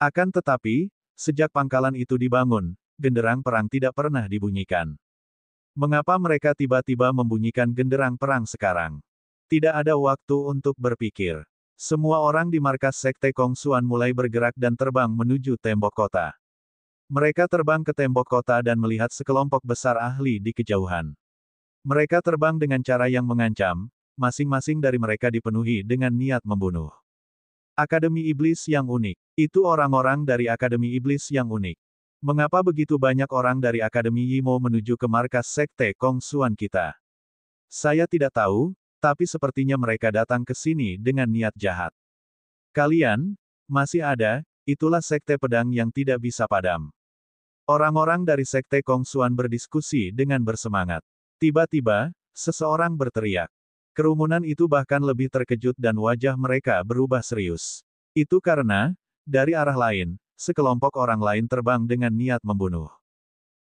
Akan tetapi, sejak pangkalan itu dibangun, genderang perang tidak pernah dibunyikan. Mengapa mereka tiba-tiba membunyikan genderang perang sekarang? Tidak ada waktu untuk berpikir. Semua orang di markas Sekte Kongsuan mulai bergerak dan terbang menuju tembok kota. Mereka terbang ke tembok kota dan melihat sekelompok besar ahli di kejauhan. Mereka terbang dengan cara yang mengancam, masing-masing dari mereka dipenuhi dengan niat membunuh. Akademi Iblis yang unik. Itu orang-orang dari Akademi Iblis yang unik. Mengapa begitu banyak orang dari Akademi Yimo menuju ke markas Sekte Kongsuan kita? Saya tidak tahu, tapi sepertinya mereka datang ke sini dengan niat jahat. Kalian, masih ada, itulah Sekte Pedang yang tidak bisa padam. Orang-orang dari Sekte Kongsuan berdiskusi dengan bersemangat. Tiba-tiba, seseorang berteriak. Kerumunan itu bahkan lebih terkejut dan wajah mereka berubah serius. Itu karena, dari arah lain, sekelompok orang lain terbang dengan niat membunuh.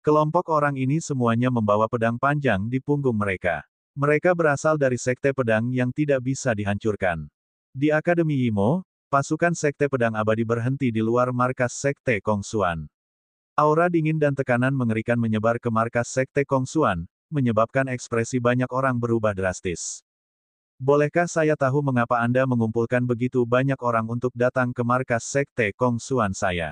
Kelompok orang ini semuanya membawa pedang panjang di punggung mereka. Mereka berasal dari Sekte Pedang yang tidak bisa dihancurkan. Di Akademi Yimo, pasukan Sekte Pedang Abadi berhenti di luar markas Sekte Kongsuan. Aura dingin dan tekanan mengerikan menyebar ke markas Sekte Kongsuan, menyebabkan ekspresi banyak orang berubah drastis. Bolehkah saya tahu mengapa Anda mengumpulkan begitu banyak orang untuk datang ke markas Sekte Kongsuan saya?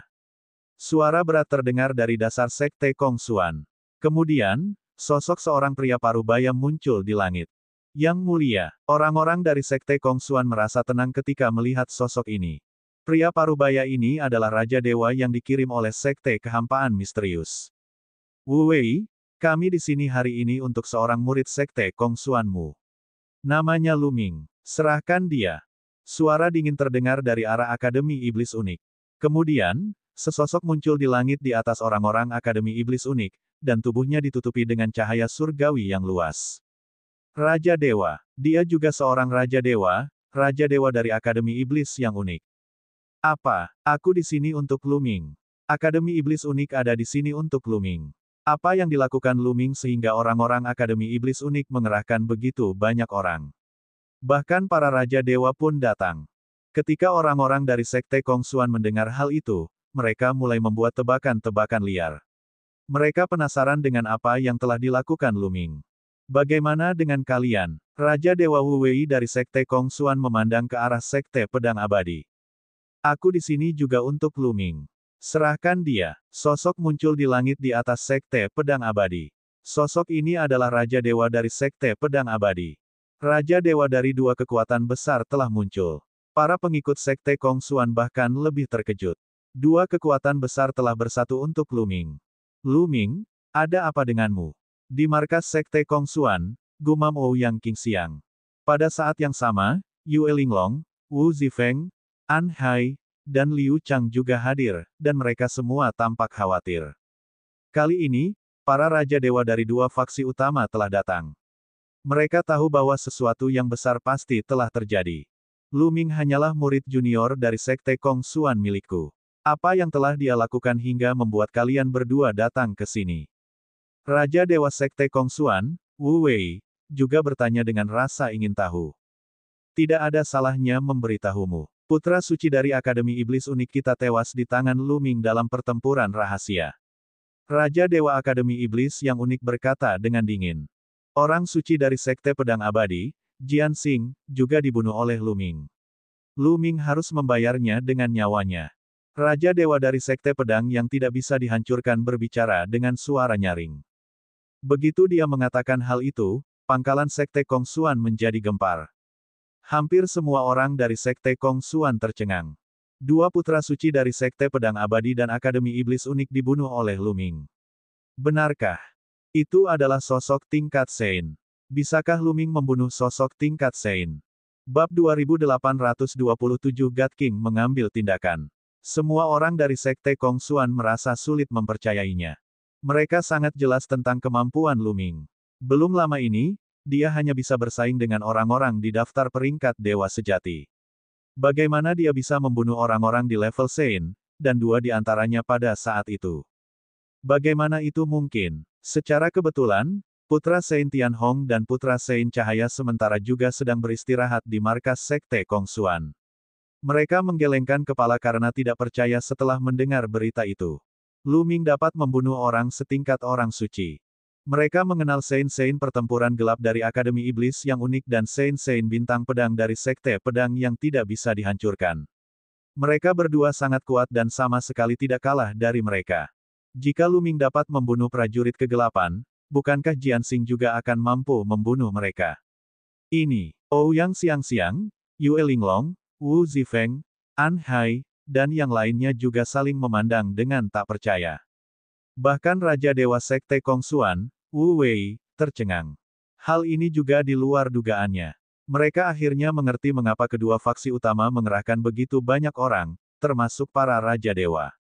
Suara berat terdengar dari dasar Sekte Kongsuan. Kemudian, sosok seorang pria parubaya muncul di langit. Yang mulia, orang-orang dari Sekte Kongsuan merasa tenang ketika melihat sosok ini. Pria parubaya ini adalah Raja Dewa yang dikirim oleh Sekte Kehampaan Misterius. Wu Wei, kami di sini hari ini untuk seorang murid Sekte Kongsuanmu. Namanya Luming. Serahkan dia. Suara dingin terdengar dari arah Akademi Iblis Unik. Kemudian, sesosok muncul di langit di atas orang-orang Akademi Iblis Unik, dan tubuhnya ditutupi dengan cahaya surgawi yang luas. Raja Dewa. Dia juga seorang Raja Dewa dari Akademi Iblis yang unik. Apa? Aku di sini untuk Luming. Akademi Iblis Unik ada di sini untuk Luming. Apa yang dilakukan Luming sehingga orang-orang Akademi Iblis Unik mengerahkan begitu banyak orang? Bahkan para Raja Dewa pun datang. Ketika orang-orang dari Sekte Kongsuan mendengar hal itu, mereka mulai membuat tebakan-tebakan liar. Mereka penasaran dengan apa yang telah dilakukan Luming. Bagaimana dengan kalian? Raja Dewa Wu Wei dari Sekte Kongsuan memandang ke arah Sekte Pedang Abadi. Aku di sini juga untuk Luming. Serahkan dia. Sosok muncul di langit di atas Sekte Pedang Abadi. Sosok ini adalah Raja Dewa dari Sekte Pedang Abadi. Raja Dewa dari dua kekuatan besar telah muncul. Para pengikut Sekte Kongsuan bahkan lebih terkejut. Dua kekuatan besar telah bersatu untuk Luming. Luming, ada apa denganmu? Di markas Sekte Kongsuan, gumam Ouyang Qingxiang. Pada saat yang sama, Yue Linglong, Wu Zifeng, An Hai, dan Liu Chang juga hadir, dan mereka semua tampak khawatir. Kali ini, para Raja Dewa dari dua faksi utama telah datang. Mereka tahu bahwa sesuatu yang besar pasti telah terjadi. Luming hanyalah murid junior dari Sekte Kongsuan milikku. Apa yang telah dia lakukan hingga membuat kalian berdua datang ke sini? Raja Dewa Sekte Kongsuan, Wu Wei, juga bertanya dengan rasa ingin tahu. Tidak ada salahnya memberitahumu. Putra suci dari Akademi Iblis Unik kita tewas di tangan Luming dalam pertempuran rahasia. Raja Dewa Akademi Iblis yang unik berkata dengan dingin. Orang suci dari Sekte Pedang Abadi, Jian Xing, juga dibunuh oleh Luming. Luming harus membayarnya dengan nyawanya. Raja Dewa dari Sekte Pedang yang tidak bisa dihancurkan berbicara dengan suara nyaring. Begitu dia mengatakan hal itu, pangkalan Sekte Kongsuan menjadi gempar. Hampir semua orang dari Sekte Kongsuan tercengang. Dua putra suci dari Sekte Pedang Abadi dan Akademi Iblis Unik dibunuh oleh Luming. Benarkah? Itu adalah sosok tingkat Sein. Bisakah Luming membunuh sosok tingkat Sein? Bab 2827 God King mengambil tindakan. Semua orang dari Sekte Kongsuan merasa sulit mempercayainya. Mereka sangat jelas tentang kemampuan Lu Ming. Belum lama ini, dia hanya bisa bersaing dengan orang-orang di daftar peringkat dewa sejati. Bagaimana dia bisa membunuh orang-orang di level Sein, dan dua di antaranya pada saat itu? Bagaimana itu mungkin? Secara kebetulan, Putra Sein Tianhong dan Putra Sein Cahaya sementara juga sedang beristirahat di markas Sekte Kongsuan. Mereka menggelengkan kepala karena tidak percaya setelah mendengar berita itu. Lu Ming dapat membunuh orang setingkat orang suci. Mereka mengenal Sein pertempuran gelap dari Akademi Iblis yang unik dan Sein bintang pedang dari Sekte Pedang yang tidak bisa dihancurkan. Mereka berdua sangat kuat dan sama sekali tidak kalah dari mereka. Jika Lu Ming dapat membunuh prajurit kegelapan, bukankah Jianxing juga akan mampu membunuh mereka? Ini, Ouyang Xiangxiang, Yue Linglong, Wu Zifeng, An Hai, dan yang lainnya juga saling memandang dengan tak percaya. Bahkan Raja Dewa Sekte Kongsuan, Wu Wei, tercengang. Hal ini juga di luar dugaannya. Mereka akhirnya mengerti mengapa kedua faksi utama mengerahkan begitu banyak orang, termasuk para Raja Dewa.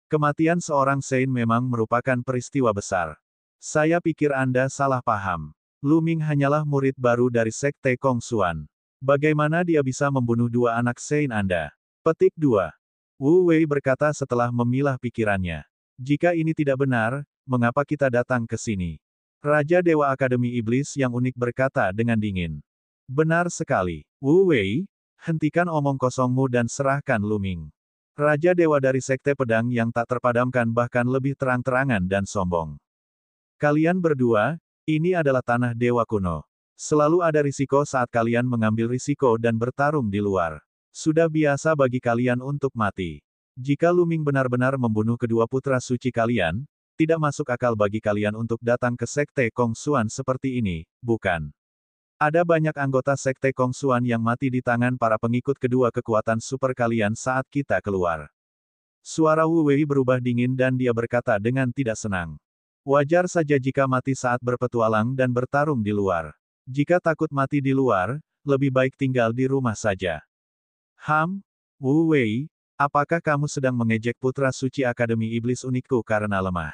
Kematian seorang Sein memang merupakan peristiwa besar. Saya pikir Anda salah paham. Lu Ming hanyalah murid baru dari Sekte Kongsuan. Bagaimana dia bisa membunuh dua anak Sein Anda? Petik 2. Wu Wei berkata setelah memilah pikirannya. Jika ini tidak benar, mengapa kita datang ke sini? Raja Dewa Akademi Iblis yang unik berkata dengan dingin. Benar sekali. Wu Wei, hentikan omong kosongmu dan serahkan Lu Ming. Raja Dewa dari Sekte Pedang yang tak terpadamkan bahkan lebih terang-terangan dan sombong. Kalian berdua, ini adalah tanah Dewa Kuno. Selalu ada risiko saat kalian mengambil risiko dan bertarung di luar. Sudah biasa bagi kalian untuk mati. Jika Lu Ming benar-benar membunuh kedua putra suci kalian, tidak masuk akal bagi kalian untuk datang ke Sekte Kongsuan seperti ini, bukan? Ada banyak anggota Sekte Kongsuan yang mati di tangan para pengikut kedua kekuatan super kalian saat kita keluar. Suara Wu Wei berubah dingin dan dia berkata dengan tidak senang. Wajar saja jika mati saat berpetualang dan bertarung di luar. Jika takut mati di luar, lebih baik tinggal di rumah saja. Wu Wei, apakah kamu sedang mengejek putra suci Akademi Iblis unikku karena lemah?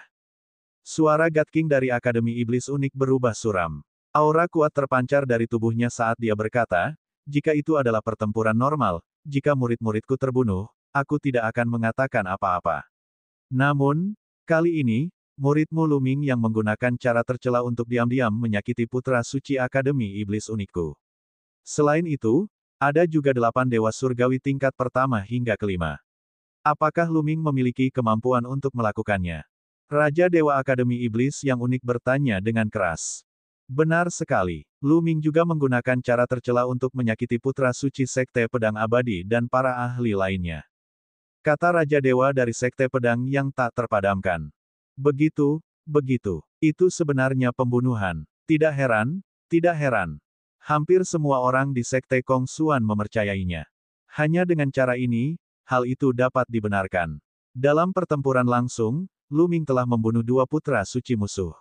Suara God King dari Akademi Iblis unik berubah suram. Aura kuat terpancar dari tubuhnya saat dia berkata, jika itu adalah pertempuran normal, jika murid-muridku terbunuh, aku tidak akan mengatakan apa-apa. Namun, kali ini, muridmu Lu Ming yang menggunakan cara tercela untuk diam-diam menyakiti putra suci Akademi Iblis unikku. Selain itu, ada juga 8 dewa surgawi tingkat pertama hingga kelima. Apakah Lu Ming memiliki kemampuan untuk melakukannya? Raja Dewa Akademi Iblis yang unik bertanya dengan keras. Benar sekali. Lu Ming juga menggunakan cara tercela untuk menyakiti putra suci Sekte Pedang Abadi dan para ahli lainnya. Kata Raja Dewa dari Sekte Pedang yang tak terpadamkan. Begitu. Itu sebenarnya pembunuhan. Tidak heran. Hampir semua orang di Sekte Kongsuan mempercayainya. Hanya dengan cara ini, hal itu dapat dibenarkan. Dalam pertempuran langsung, Lu Ming telah membunuh 2 putra suci musuh.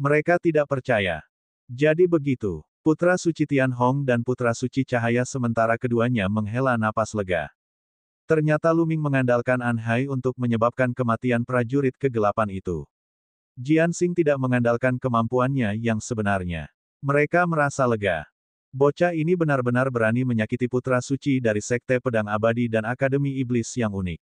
Mereka tidak percaya. Jadi begitu. Putra suci Tianhong dan putra suci Cahaya sementara keduanya menghela napas lega. Ternyata Lu Ming mengandalkan An Hai untuk menyebabkan kematian prajurit kegelapan itu. Jianxing tidak mengandalkan kemampuannya yang sebenarnya. Mereka merasa lega. Bocah ini benar-benar berani menyakiti putra suci dari Sekte Pedang Abadi dan Akademi Iblis yang unik.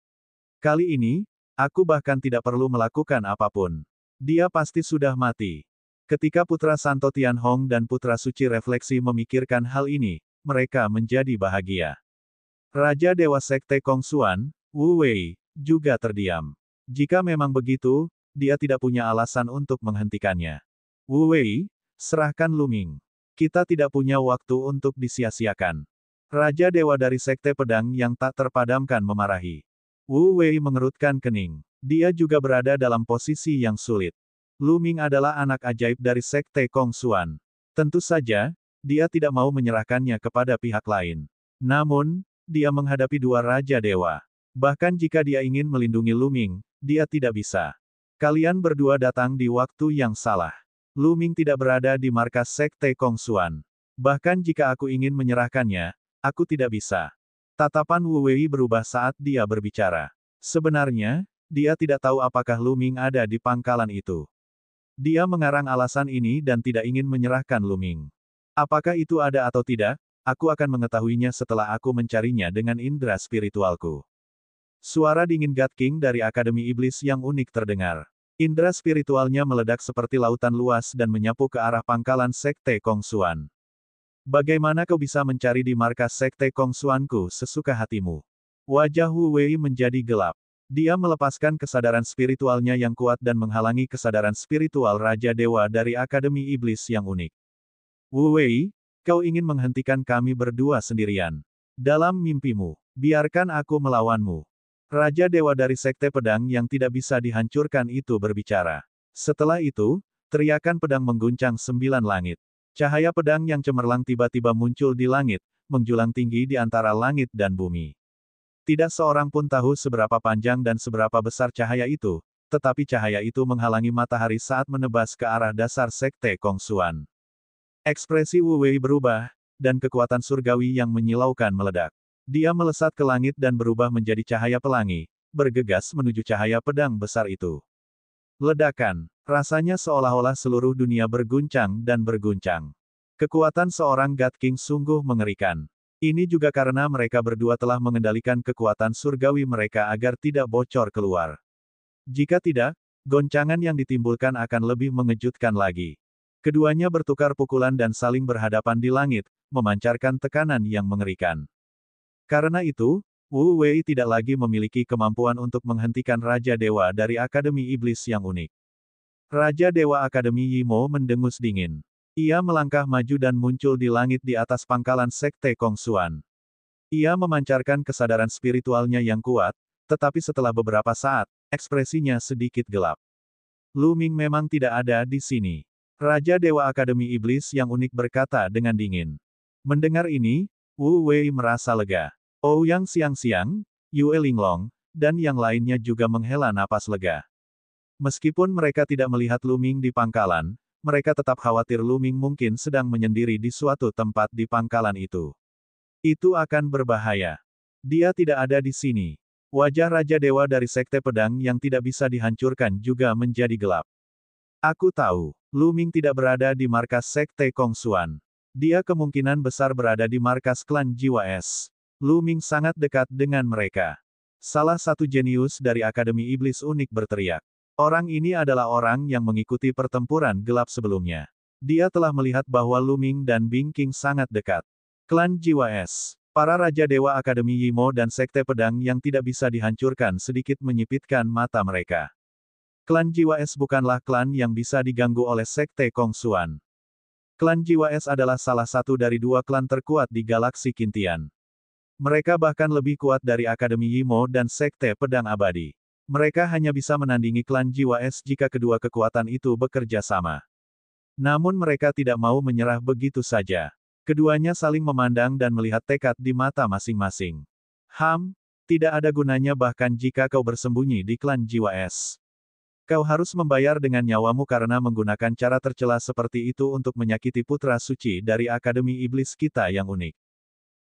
Kali ini, aku bahkan tidak perlu melakukan apapun. Dia pasti sudah mati. Ketika Putra Santo Tianhong dan Putra Suci Refleksi memikirkan hal ini, mereka menjadi bahagia. Raja Dewa Sekte Kongsuan, Wu Wei, juga terdiam. Jika memang begitu, dia tidak punya alasan untuk menghentikannya. Wu Wei, serahkan Lu Ming. Kita tidak punya waktu untuk disia-siakan. Raja Dewa dari Sekte Pedang yang tak terpadamkan memarahi. Wu Wei mengerutkan kening. Dia juga berada dalam posisi yang sulit. Lu Ming adalah anak ajaib dari Sekte Kongsuan. Tentu saja, dia tidak mau menyerahkannya kepada pihak lain. Namun, dia menghadapi 2 Raja Dewa. Bahkan jika dia ingin melindungi Lu Ming, dia tidak bisa. Kalian berdua datang di waktu yang salah. Lu Ming tidak berada di markas Sekte Kongsuan. Bahkan jika aku ingin menyerahkannya, aku tidak bisa. Tatapan Wu Wei berubah saat dia berbicara. Sebenarnya, dia tidak tahu apakah Lu Ming ada di pangkalan itu. Dia mengarang alasan ini dan tidak ingin menyerahkan Lu Ming. Apakah itu ada atau tidak, aku akan mengetahuinya setelah aku mencarinya dengan indera spiritualku. Suara dingin God King dari Akademi Iblis yang unik terdengar. Indera spiritualnya meledak seperti lautan luas dan menyapu ke arah pangkalan Sekte Kongsuan. Bagaimana kau bisa mencari di markas Sekte Kongsuanku sesuka hatimu? Wajah Wu Wei menjadi gelap. Dia melepaskan kesadaran spiritualnya yang kuat dan menghalangi kesadaran spiritual Raja Dewa dari Akademi Iblis yang unik. Wu Wei, kau ingin menghentikan kami berdua sendirian. Dalam mimpimu, biarkan aku melawanmu. Raja Dewa dari Sekte Pedang yang tidak bisa dihancurkan itu berbicara. Setelah itu, teriakan pedang mengguncang 9 langit. Cahaya pedang yang cemerlang tiba-tiba muncul di langit, menjulang tinggi di antara langit dan bumi. Tidak seorang pun tahu seberapa panjang dan seberapa besar cahaya itu, tetapi cahaya itu menghalangi matahari saat menebas ke arah dasar Sekte Kongsuan. Ekspresi Wu Wei berubah, dan kekuatan surgawi yang menyilaukan meledak. Dia melesat ke langit dan berubah menjadi cahaya pelangi, bergegas menuju cahaya pedang besar itu. Ledakan, rasanya seolah-olah seluruh dunia berguncang dan berguncang. Kekuatan seorang God King sungguh mengerikan. Ini juga karena mereka berdua telah mengendalikan kekuatan surgawi mereka agar tidak bocor keluar. Jika tidak, goncangan yang ditimbulkan akan lebih mengejutkan lagi. Keduanya bertukar pukulan dan saling berhadapan di langit, memancarkan tekanan yang mengerikan. Karena itu, Wu Wei tidak lagi memiliki kemampuan untuk menghentikan Raja Dewa dari Akademi Iblis yang unik. Raja Dewa Akademi Yimo mendengus dingin. Ia melangkah maju dan muncul di langit di atas pangkalan Sekte Kongsuan. Ia memancarkan kesadaran spiritualnya yang kuat, tetapi setelah beberapa saat, ekspresinya sedikit gelap. Lu Ming memang tidak ada di sini. Raja Dewa Akademi Iblis yang unik berkata dengan dingin. Mendengar ini, Wu Wei merasa lega. Ouyang Xiangxiang, Yue Linglong, dan yang lainnya juga menghela napas lega. Meskipun mereka tidak melihat Lu Ming di pangkalan, mereka tetap khawatir Lu Ming mungkin sedang menyendiri di suatu tempat di pangkalan itu. Itu akan berbahaya. Dia tidak ada di sini. Wajah Raja Dewa dari Sekte Pedang yang tidak bisa dihancurkan juga menjadi gelap. Aku tahu, Lu Ming tidak berada di markas Sekte Kongsuan. Dia kemungkinan besar berada di markas klan Jiwa Es. Lu Ming sangat dekat dengan mereka. Salah satu jenius dari Akademi Iblis unik berteriak. Orang ini adalah orang yang mengikuti pertempuran gelap sebelumnya. Dia telah melihat bahwa Lu Ming dan Bing King sangat dekat. Klan Jiwa Es. Para Raja Dewa Akademi Yimo dan Sekte Pedang yang tidak bisa dihancurkan sedikit menyipitkan mata mereka. Klan Jiwa Es bukanlah klan yang bisa diganggu oleh Sekte Kongsuan. Klan Jiwa Es adalah salah satu dari 2 klan terkuat di galaksi Kintian. Mereka bahkan lebih kuat dari Akademi Yimo dan Sekte Pedang Abadi. Mereka hanya bisa menandingi klan Jiwa Es jika kedua kekuatan itu bekerja sama. Namun mereka tidak mau menyerah begitu saja. Keduanya saling memandang dan melihat tekad di mata masing-masing. Tidak ada gunanya bahkan jika kau bersembunyi di klan Jiwa Es. Kau harus membayar dengan nyawamu karena menggunakan cara tercela seperti itu untuk menyakiti putra suci dari Akademi Iblis kita yang unik.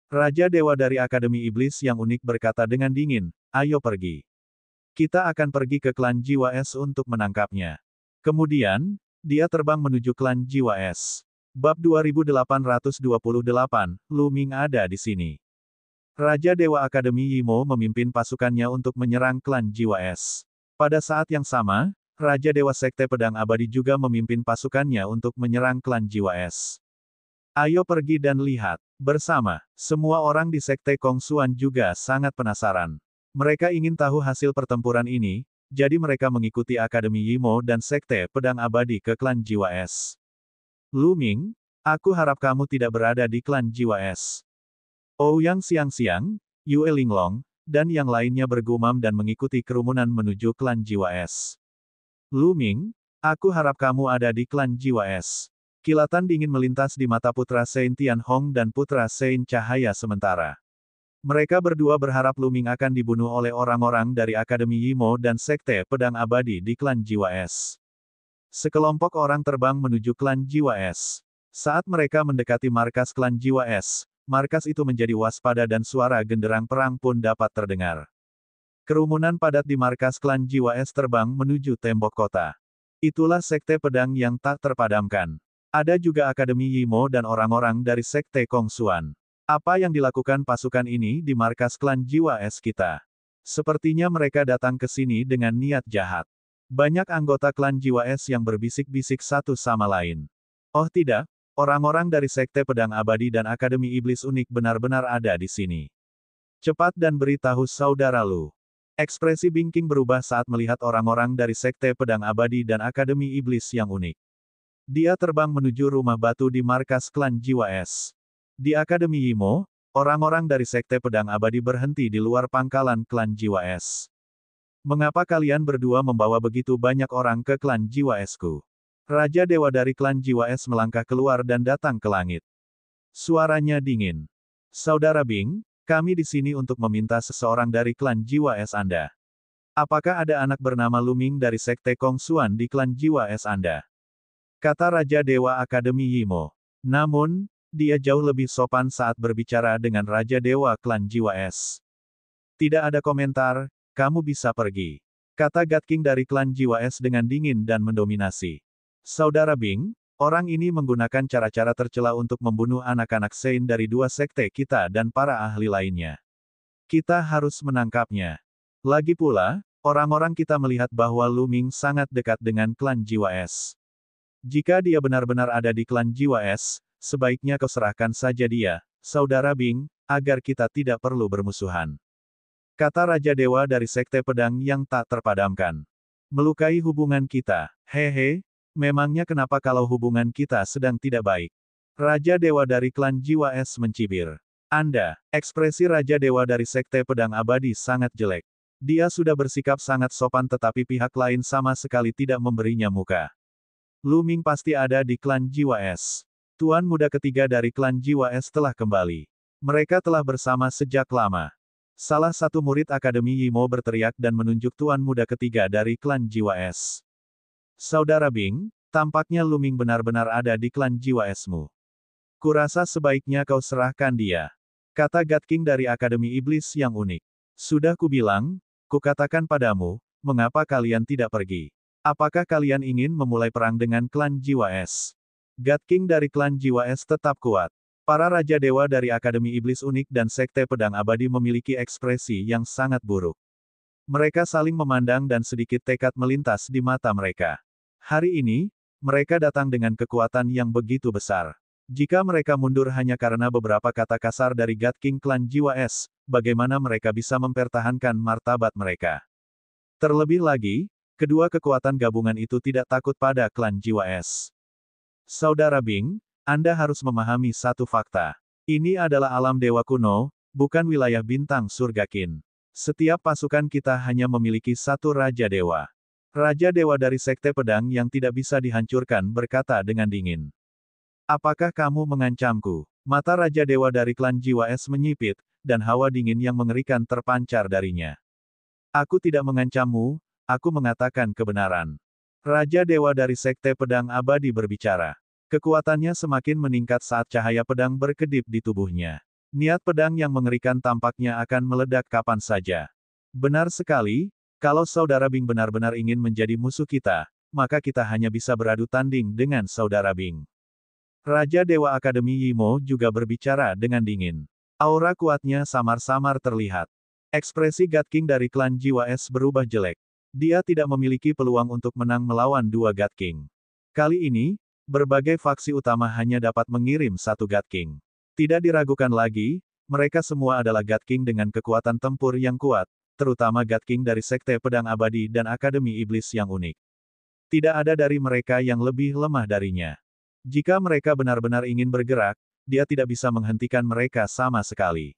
Raja Dewa dari Akademi Iblis yang unik berkata dengan dingin, ayo pergi. Kita akan pergi ke klan Jiwa Es untuk menangkapnya. Kemudian, dia terbang menuju klan Jiwa Es. Bab 2828, Lu Ming ada di sini. Raja Dewa Akademi Yimo memimpin pasukannya untuk menyerang klan Jiwa Es. Pada saat yang sama, Raja Dewa Sekte Pedang Abadi juga memimpin pasukannya untuk menyerang klan Jiwa Es. Ayo pergi dan lihat. Bersama, semua orang di Sekte Kongsuan juga sangat penasaran. Mereka ingin tahu hasil pertempuran ini, jadi mereka mengikuti Akademi Yimo dan Sekte Pedang Abadi ke klan Jiwa Es. Lu Ming, aku harap kamu tidak berada di klan Jiwa Es. Ouyang Xiangxiang, Yue Linglong, dan yang lainnya bergumam dan mengikuti kerumunan menuju klan Jiwa Es. Lu Ming, aku harap kamu ada di klan Jiwa Es. Kilatan dingin melintas di mata Putra Sein Tianhong dan Putra Sein Cahaya Sementara. Mereka berdua berharap Lu Ming akan dibunuh oleh orang-orang dari Akademi Yimo dan Sekte Pedang Abadi di klan Jiwa Es. Sekelompok orang terbang menuju klan Jiwa Es. Saat mereka mendekati markas klan Jiwa Es, markas itu menjadi waspada dan suara genderang perang pun dapat terdengar. Kerumunan padat di markas klan Jiwa Es terbang menuju tembok kota. Itulah sekte pedang yang tak terpadamkan. Ada juga Akademi Yimo dan orang-orang dari sekte Kongsuan. Apa yang dilakukan pasukan ini di markas klan Jiwa Es kita? Sepertinya mereka datang ke sini dengan niat jahat. Banyak anggota klan Jiwa Es yang berbisik-bisik satu sama lain. Oh tidak, orang-orang dari sekte pedang abadi dan Akademi Iblis Unik benar-benar ada di sini. Cepat dan beritahu saudara Lu. Ekspresi Bing King berubah saat melihat orang-orang dari sekte pedang abadi dan Akademi Iblis yang unik. Dia terbang menuju rumah batu di markas klan Jiwa Es. Di Akademi Yimo, orang-orang dari sekte pedang abadi berhenti di luar pangkalan klan Jiwa Es. Mengapa kalian berdua membawa begitu banyak orang ke klan Jiwa Esku? Raja Dewa dari klan Jiwa Es melangkah keluar dan datang ke langit. Suaranya dingin. Saudara Bing, kami di sini untuk meminta seseorang dari klan Jiwa Es Anda. Apakah ada anak bernama Luming dari sekte Kongsuan di klan Jiwa Es Anda? Kata Raja Dewa Akademi Yimo. Namun, dia jauh lebih sopan saat berbicara dengan Raja Dewa klan Jiwa Es. Tidak ada komentar, kamu bisa pergi. Kata God King dari klan Jiwa Es dengan dingin dan mendominasi. Saudara Bing, orang ini menggunakan cara-cara tercela untuk membunuh anak-anak Sein dari dua sekte kita dan para ahli lainnya. Kita harus menangkapnya. Lagi pula, orang-orang kita melihat bahwa Luming sangat dekat dengan klan Jiwa Es. Jika dia benar-benar ada di klan Jiwa Es, sebaiknya kau serahkan saja dia, Saudara Bing, agar kita tidak perlu bermusuhan. Kata Raja Dewa dari sekte pedang yang tak terpadamkan. Melukai hubungan kita, hehe, memangnya kenapa kalau hubungan kita sedang tidak baik? Raja Dewa dari klan Jiwa Es mencibir. Anda, ekspresi Raja Dewa dari sekte pedang abadi sangat jelek. Dia sudah bersikap sangat sopan tetapi pihak lain sama sekali tidak memberinya muka. Luming pasti ada di klan Jiwa Es. Tuan muda ketiga dari klan Jiwa Es telah kembali. Mereka telah bersama sejak lama. Salah satu murid Akademi Yimo berteriak dan menunjuk tuan muda ketiga dari klan Jiwa Es. Saudara Bing, tampaknya Luming benar-benar ada di klan Jiwa Esmu. Kurasa sebaiknya kau serahkan dia. Kata God King dari Akademi Iblis yang unik. Sudah kubilang, kukatakan padamu, mengapa kalian tidak pergi? Apakah kalian ingin memulai perang dengan klan Jiwa Es? God King dari klan Jiwa Es tetap kuat. Para Raja Dewa dari Akademi Iblis Unik dan Sekte Pedang Abadi memiliki ekspresi yang sangat buruk. Mereka saling memandang dan sedikit tekad melintas di mata mereka. Hari ini, mereka datang dengan kekuatan yang begitu besar. Jika mereka mundur hanya karena beberapa kata kasar dari God King klan Jiwa Es, bagaimana mereka bisa mempertahankan martabat mereka? Terlebih lagi, kedua kekuatan gabungan itu tidak takut pada klan Jiwa Es. Saudara Bing, Anda harus memahami satu fakta. Ini adalah alam dewa kuno, bukan wilayah bintang surga Qin. Setiap pasukan kita hanya memiliki satu Raja Dewa. Raja Dewa dari Sekte Pedang yang tidak bisa dihancurkan berkata dengan dingin. Apakah kamu mengancamku? Mata Raja Dewa dari klan Jiwa Es menyipit, dan hawa dingin yang mengerikan terpancar darinya. Aku tidak mengancammu. Aku mengatakan kebenaran. Raja Dewa dari Sekte Pedang Abadi berbicara. Kekuatannya semakin meningkat saat cahaya pedang berkedip di tubuhnya. Niat pedang yang mengerikan tampaknya akan meledak kapan saja. Benar sekali, kalau Saudara Bing benar-benar ingin menjadi musuh kita, maka kita hanya bisa beradu tanding dengan Saudara Bing. Raja Dewa Akademi Yimo juga berbicara dengan dingin. Aura kuatnya samar-samar terlihat. Ekspresi God King dari klan Jiwa Es berubah jelek. Dia tidak memiliki peluang untuk menang melawan dua God King. Kali ini, berbagai faksi utama hanya dapat mengirim satu God King. Tidak diragukan lagi, mereka semua adalah God King dengan kekuatan tempur yang kuat, terutama God King dari Sekte Pedang Abadi dan Akademi Iblis yang unik. Tidak ada dari mereka yang lebih lemah darinya. Jika mereka benar-benar ingin bergerak, dia tidak bisa menghentikan mereka sama sekali.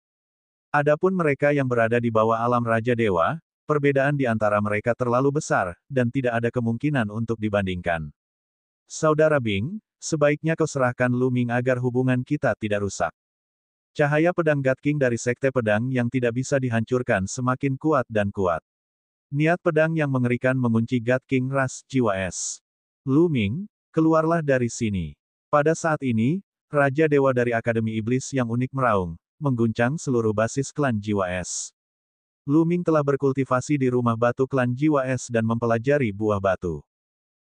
Adapun mereka yang berada di bawah alam Raja Dewa, perbedaan di antara mereka terlalu besar, dan tidak ada kemungkinan untuk dibandingkan. Saudara Bing, sebaiknya kau serahkan Luming agar hubungan kita tidak rusak. Cahaya pedang God King dari Sekte Pedang yang tidak bisa dihancurkan semakin kuat dan kuat. Niat pedang yang mengerikan mengunci God King ras Jiwa Es. Luming, keluarlah dari sini. Pada saat ini, Raja Dewa dari Akademi Iblis yang unik meraung, mengguncang seluruh basis klan Jiwa Es. Lu Ming telah berkultivasi di rumah batu klan Jiwa Es dan mempelajari buah batu.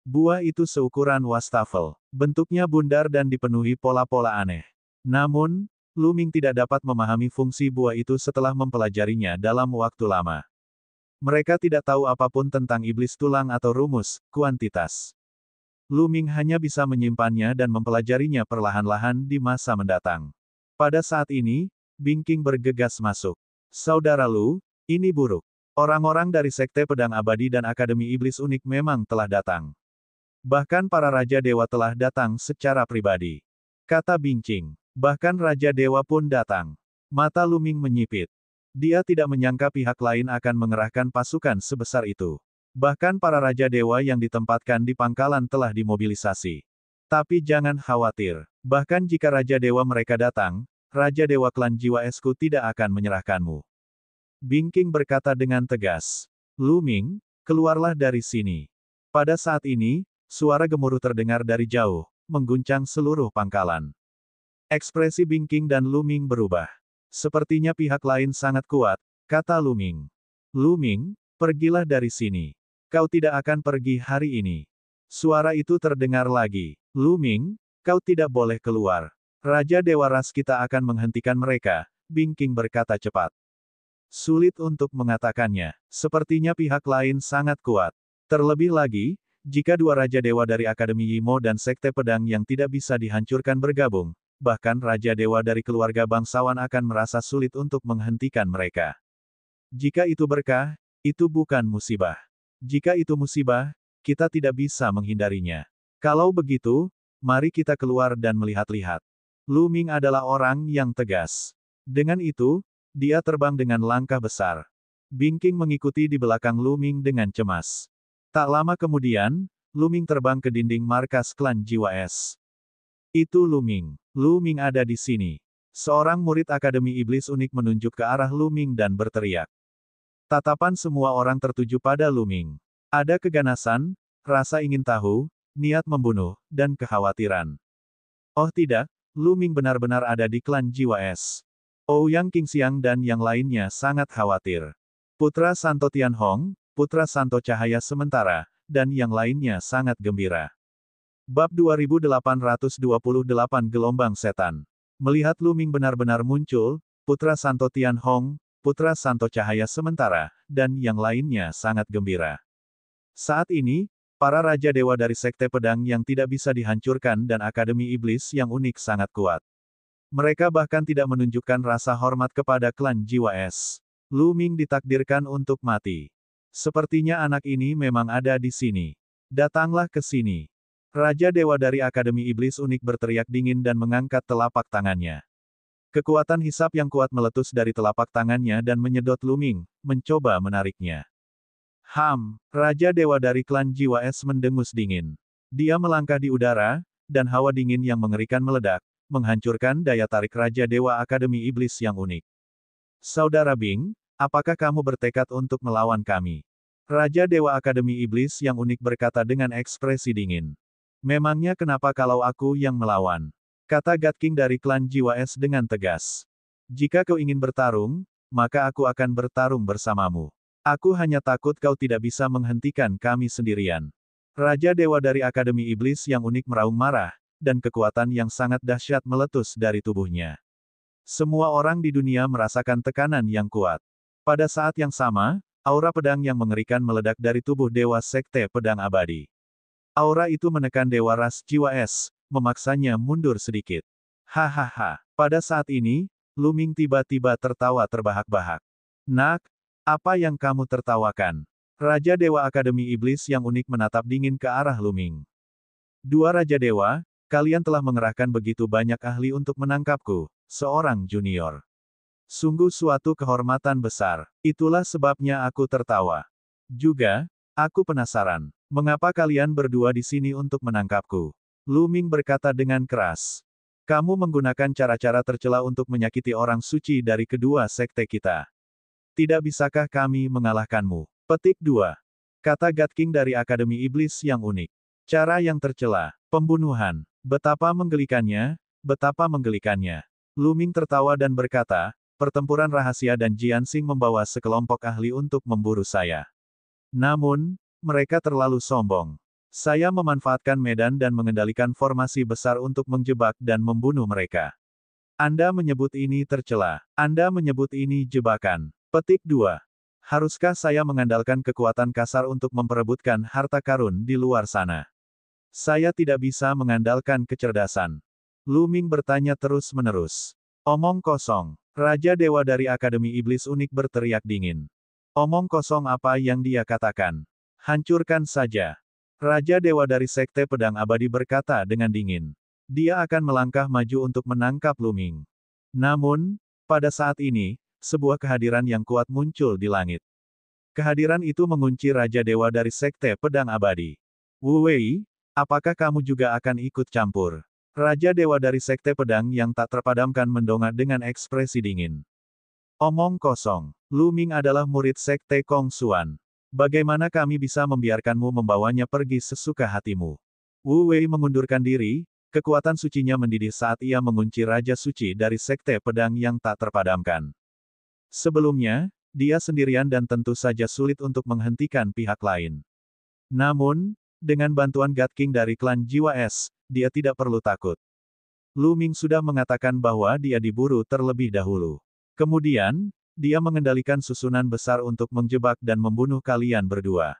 Buah itu seukuran wastafel, bentuknya bundar dan dipenuhi pola-pola aneh. Namun, Lu Ming tidak dapat memahami fungsi buah itu setelah mempelajarinya dalam waktu lama. Mereka tidak tahu apapun tentang iblis tulang atau rumus, kuantitas. Lu Ming hanya bisa menyimpannya dan mempelajarinya perlahan-lahan di masa mendatang. Pada saat ini, Bing King bergegas masuk. Saudara Lu, ini buruk. Orang-orang dari Sekte Pedang Abadi dan Akademi Iblis Unik memang telah datang. Bahkan para Raja Dewa telah datang secara pribadi. Kata Bing King. Bahkan Raja Dewa pun datang. Mata Lu Ming menyipit. Dia tidak menyangka pihak lain akan mengerahkan pasukan sebesar itu. Bahkan para Raja Dewa yang ditempatkan di pangkalan telah dimobilisasi. Tapi jangan khawatir. Bahkan jika Raja Dewa mereka datang, Raja Dewa klan Jiwa Esku tidak akan menyerahkanmu. Bing King berkata dengan tegas. Lu Ming, keluarlah dari sini. Pada saat ini, suara gemuruh terdengar dari jauh, mengguncang seluruh pangkalan. Ekspresi Bing King dan Lu Ming berubah. Sepertinya pihak lain sangat kuat, kata Lu Ming. Lu Ming, pergilah dari sini. Kau tidak akan pergi hari ini. Suara itu terdengar lagi. Lu Ming, kau tidak boleh keluar. Raja Dewa Ras kita akan menghentikan mereka, Bing King berkata cepat. Sulit untuk mengatakannya. Sepertinya pihak lain sangat kuat. Terlebih lagi, jika dua Raja Dewa dari Akademi Yimo dan Sekte Pedang yang tidak bisa dihancurkan bergabung, bahkan Raja Dewa dari keluarga bangsawan akan merasa sulit untuk menghentikan mereka. Jika itu berkah, itu bukan musibah. Jika itu musibah, kita tidak bisa menghindarinya. Kalau begitu, mari kita keluar dan melihat-lihat. Lu Ming adalah orang yang tegas. Dengan itu, dia terbang dengan langkah besar. Bing King mengikuti di belakang Lu Ming dengan cemas. Tak lama kemudian, Lu Ming terbang ke dinding markas klan Jiwa Es. Itu Lu Ming. Lu Ming ada di sini. Seorang murid Akademi Iblis Unik menunjuk ke arah Lu Ming dan berteriak. Tatapan semua orang tertuju pada Lu Ming. Ada keganasan, rasa ingin tahu, niat membunuh, dan kekhawatiran. Oh tidak, Lu Ming benar-benar ada di klan Jiwa Es. Ouyang Qingxiang dan yang lainnya sangat khawatir. Putra Santo Tianhong, Putra Santo Cahaya Sementara, dan yang lainnya sangat gembira. Bab 2828 Gelombang Setan. Melihat Lu Ming benar-benar muncul, Putra Santo Tianhong, Putra Santo Cahaya Sementara, dan yang lainnya sangat gembira. Saat ini, para Raja Dewa dari Sekte Pedang yang tidak bisa dihancurkan dan Akademi Iblis yang unik sangat kuat. Mereka bahkan tidak menunjukkan rasa hormat kepada klan Jiwa Es. Lu Ming ditakdirkan untuk mati. Sepertinya anak ini memang ada di sini. Datanglah ke sini. Raja Dewa dari Akademi Iblis Unik berteriak dingin dan mengangkat telapak tangannya. Kekuatan hisap yang kuat meletus dari telapak tangannya dan menyedot Lu Ming, mencoba menariknya. Raja Dewa dari klan Jiwa Es mendengus dingin. Dia melangkah di udara, dan hawa dingin yang mengerikan meledak, menghancurkan daya tarik Raja Dewa Akademi Iblis yang unik. Saudara Bing, apakah kamu bertekad untuk melawan kami? Raja Dewa Akademi Iblis yang unik berkata dengan ekspresi dingin. Memangnya kenapa kalau aku yang melawan? Kata God King dari klan Jiwa Es dengan tegas. Jika kau ingin bertarung, maka aku akan bertarung bersamamu. Aku hanya takut kau tidak bisa menghentikan kami sendirian. Raja Dewa dari Akademi Iblis yang unik meraung marah, dan kekuatan yang sangat dahsyat meletus dari tubuhnya. Semua orang di dunia merasakan tekanan yang kuat. Pada saat yang sama, aura pedang yang mengerikan meledak dari tubuh Dewa Sekte Pedang Abadi. Aura itu menekan Dewa Ras Jiwa Es, memaksanya mundur sedikit. Hahaha. Pada saat ini, Lu Ming tiba-tiba tertawa terbahak-bahak. Nak, apa yang kamu tertawakan? Raja Dewa Akademi Iblis yang unik menatap dingin ke arah Lu Ming. Dua Raja Dewa, kalian telah mengerahkan begitu banyak ahli untuk menangkapku, seorang junior. Sungguh suatu kehormatan besar. Itulah sebabnya aku tertawa. Juga, aku penasaran, mengapa kalian berdua di sini untuk menangkapku? Lu Ming berkata dengan keras. Kamu menggunakan cara-cara tercela untuk menyakiti orang suci dari kedua sekte kita. Tidak bisakah kami mengalahkanmu? Petik 2. Kata God King dari Akademi Iblis yang unik. Cara yang tercela. Pembunuhan. Betapa menggelikannya, Betapa menggelikannya. Lu Ming tertawa dan berkata, pertempuran rahasia dan Jianxing membawa sekelompok ahli untuk memburu saya. Namun, mereka terlalu sombong. Saya memanfaatkan medan dan mengendalikan formasi besar untuk menjebak dan membunuh mereka. Anda menyebut ini tercela. Anda menyebut ini jebakan. Petik 2. Haruskah saya mengandalkan kekuatan kasar untuk memperebutkan harta karun di luar sana? Saya tidak bisa mengandalkan kecerdasan. Lu Ming bertanya terus-menerus. Omong kosong. Raja Dewa dari Akademi Iblis Unik berteriak dingin. Omong kosong apa yang dia katakan? Hancurkan saja. Raja Dewa dari Sekte Pedang Abadi berkata dengan dingin. Dia akan melangkah maju untuk menangkap Lu Ming. Namun, pada saat ini, sebuah kehadiran yang kuat muncul di langit. Kehadiran itu mengunci Raja Dewa dari Sekte Pedang Abadi. Wu Wei, apakah kamu juga akan ikut campur? Raja Dewa dari Sekte Pedang yang tak terpadamkan mendongak dengan ekspresi dingin. Omong kosong. Lu Ming adalah murid Sekte Kong Xuan. Bagaimana kami bisa membiarkanmu membawanya pergi sesuka hatimu? Wu Wei mengundurkan diri, kekuatan sucinya mendidih saat ia mengunci Raja Suci dari Sekte Pedang yang tak terpadamkan. Sebelumnya, dia sendirian dan tentu saja sulit untuk menghentikan pihak lain. Namun, dengan bantuan God King dari klan Jiwa Es, dia tidak perlu takut. Lu Ming sudah mengatakan bahwa dia diburu terlebih dahulu. Kemudian, dia mengendalikan susunan besar untuk menjebak dan membunuh kalian berdua.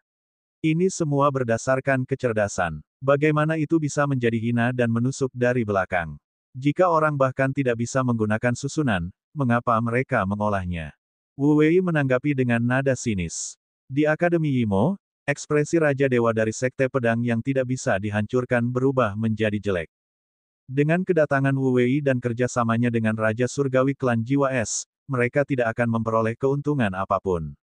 Ini semua berdasarkan kecerdasan. Bagaimana itu bisa menjadi hina dan menusuk dari belakang? Jika orang bahkan tidak bisa menggunakan susunan, mengapa mereka mengolahnya? Wu Wei menanggapi dengan nada sinis. Di Akademi Yimo, ekspresi Raja Dewa dari Sekte Pedang yang tidak bisa dihancurkan berubah menjadi jelek. Dengan kedatangan Wu Wei dan kerjasamanya dengan Raja Surgawi klan Jiwa Es, mereka tidak akan memperoleh keuntungan apapun.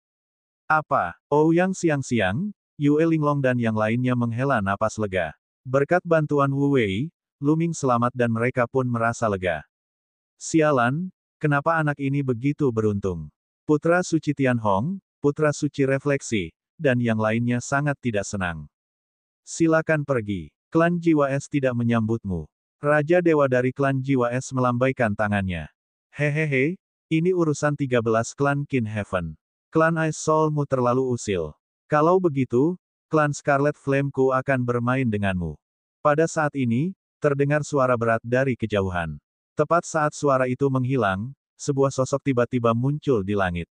Apa? Ouyang siang-siang, Yue Linglong dan yang lainnya menghela napas lega. Berkat bantuan Wu Wei, Lu Ming selamat dan mereka pun merasa lega. Sialan, kenapa anak ini begitu beruntung? Putra Suci Tianhong, Putra Suci Refleksi, dan yang lainnya sangat tidak senang. Silakan pergi. Klan Jiwa Es tidak menyambutmu. Raja Dewa dari klan Jiwa Es melambaikan tangannya. Hehehe, ini urusan 13 klan Kin Heaven. Klan Ice Soul-mu terlalu usil. Kalau begitu, klan Scarlet Flame-ku akan bermain denganmu. Pada saat ini, terdengar suara berat dari kejauhan. Tepat saat suara itu menghilang, sebuah sosok tiba-tiba muncul di langit.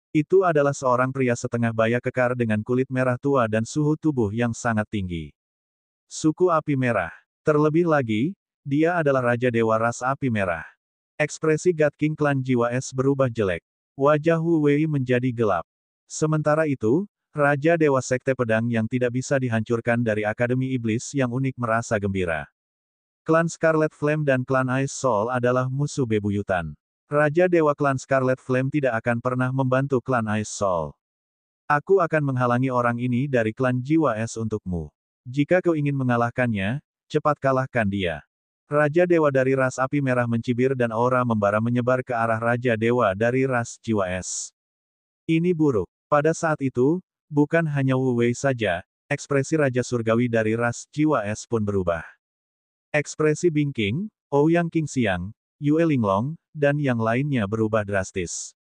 Itu adalah seorang pria setengah baya kekar dengan kulit merah tua dan suhu tubuh yang sangat tinggi. Suku Api Merah. Terlebih lagi, dia adalah Raja Dewa Ras Api Merah. Ekspresi God King klan Jiwa Es berubah jelek. Wajah Wu Wei menjadi gelap. Sementara itu, Raja Dewa Sekte Pedang yang tidak bisa dihancurkan dari Akademi Iblis yang unik merasa gembira. Klan Scarlet Flame dan klan Ice Soul adalah musuh bebuyutan. Raja Dewa klan Scarlet Flame tidak akan pernah membantu klan Ice Soul. Aku akan menghalangi orang ini dari klan Jiwa Es untukmu. Jika kau ingin mengalahkannya, cepat kalahkan dia. Raja Dewa dari ras Api Merah mencibir dan aura membara menyebar ke arah Raja Dewa dari ras Jiwa Es. Ini buruk. Pada saat itu, bukan hanya Wu Wei saja, ekspresi Raja Surgawi dari ras Jiwa Es pun berubah. Ekspresi Bing King, Ouyang King Xiang, Yue Linglong, dan yang lainnya berubah drastis.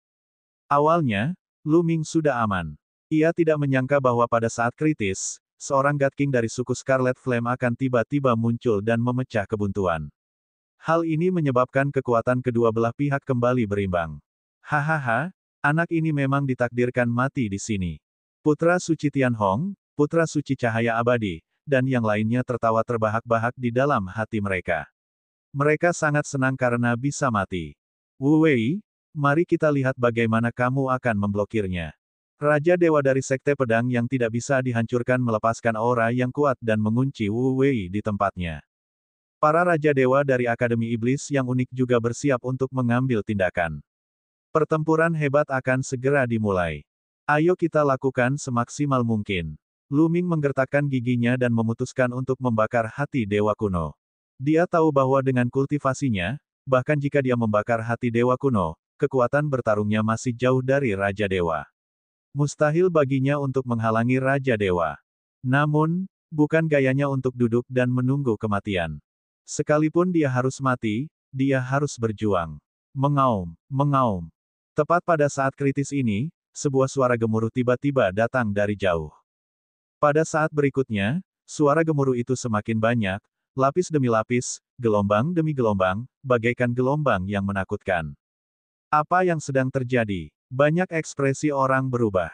Awalnya, Lu Ming sudah aman. Ia tidak menyangka bahwa pada saat kritis, seorang God King dari suku Scarlet Flame akan tiba-tiba muncul dan memecah kebuntuan. Hal ini menyebabkan kekuatan kedua belah pihak kembali berimbang. Hahaha, anak ini memang ditakdirkan mati di sini. Putra Suci Tianhong, Putra Suci Cahaya Abadi, dan yang lainnya tertawa terbahak-bahak di dalam hati mereka. Mereka sangat senang karena bisa mati. Wu Wei, mari kita lihat bagaimana kamu akan memblokirnya. Raja Dewa dari Sekte Pedang yang tidak bisa dihancurkan melepaskan aura yang kuat dan mengunci Wu Wei di tempatnya. Para Raja Dewa dari Akademi Iblis yang unik juga bersiap untuk mengambil tindakan. Pertempuran hebat akan segera dimulai. Ayo kita lakukan semaksimal mungkin. Lu Ming menggertakkan giginya dan memutuskan untuk membakar hati Dewa Kuno. Dia tahu bahwa dengan kultivasinya, bahkan jika dia membakar hati Dewa Kuno, kekuatan bertarungnya masih jauh dari Raja Dewa. Mustahil baginya untuk menghalangi Raja Dewa. Namun, bukan gayanya untuk duduk dan menunggu kematian. Sekalipun dia harus mati, dia harus berjuang. Mengaum, mengaum. Tepat pada saat kritis ini, sebuah suara gemuruh tiba-tiba datang dari jauh. Pada saat berikutnya, suara gemuruh itu semakin banyak, lapis demi lapis, gelombang demi gelombang, bagaikan gelombang yang menakutkan. Apa yang sedang terjadi? Banyak ekspresi orang berubah.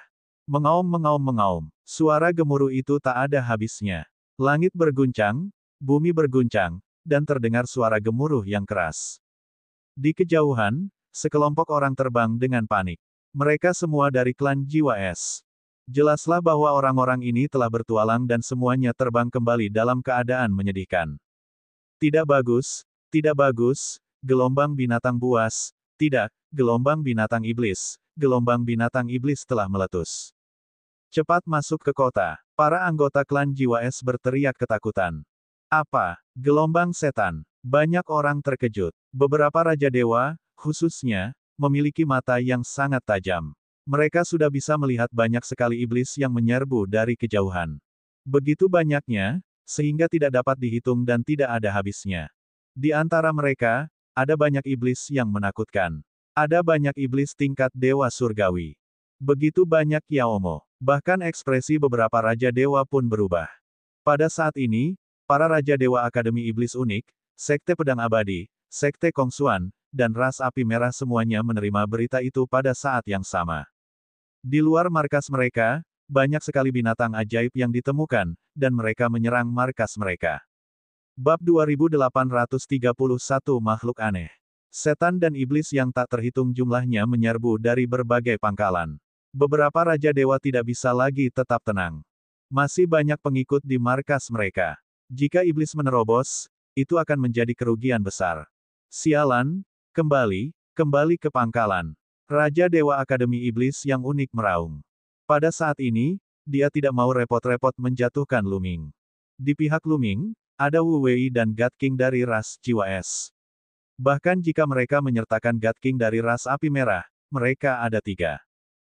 Mengaum, mengaum, mengaum. Suara gemuruh itu tak ada habisnya. Langit berguncang, bumi berguncang, dan terdengar suara gemuruh yang keras. Di kejauhan, sekelompok orang terbang dengan panik. Mereka semua dari klan Jiwa Es. Jelaslah bahwa orang-orang ini telah bertualang dan semuanya terbang kembali dalam keadaan menyedihkan. Tidak bagus, gelombang binatang buas, tidak, gelombang binatang iblis, gelombang binatang iblis telah meletus. Cepat masuk ke kota. Para anggota klan Jiwa Es berteriak ketakutan. Apa? Gelombang setan. Banyak orang terkejut. Beberapa raja dewa, khususnya, memiliki mata yang sangat tajam. Mereka sudah bisa melihat banyak sekali iblis yang menyerbu dari kejauhan. Begitu banyaknya, sehingga tidak dapat dihitung dan tidak ada habisnya. Di antara mereka, ada banyak iblis yang menakutkan. Ada banyak iblis tingkat dewa surgawi. Begitu banyak Yaomo. Bahkan ekspresi beberapa raja dewa pun berubah. Pada saat ini, para Raja Dewa Akademi Iblis Unik, Sekte Pedang Abadi, Sekte Kongsuan, dan Ras Api Merah semuanya menerima berita itu pada saat yang sama. Di luar markas mereka, banyak sekali binatang ajaib yang ditemukan, dan mereka menyerang markas mereka. Bab 2831 Makhluk Aneh. Setan dan iblis yang tak terhitung jumlahnya menyerbu dari berbagai pangkalan. Beberapa Raja Dewa tidak bisa lagi tetap tenang. Masih banyak pengikut di markas mereka. Jika iblis menerobos, itu akan menjadi kerugian besar. Sialan, kembali ke pangkalan. Raja Dewa Akademi Iblis yang unik meraung. Pada saat ini, dia tidak mau repot-repot menjatuhkan Luming. Di pihak Luming, ada Wu Wei dan God King dari ras Jiwa Es. Bahkan jika mereka menyertakan God King dari ras Api Merah, mereka ada 3.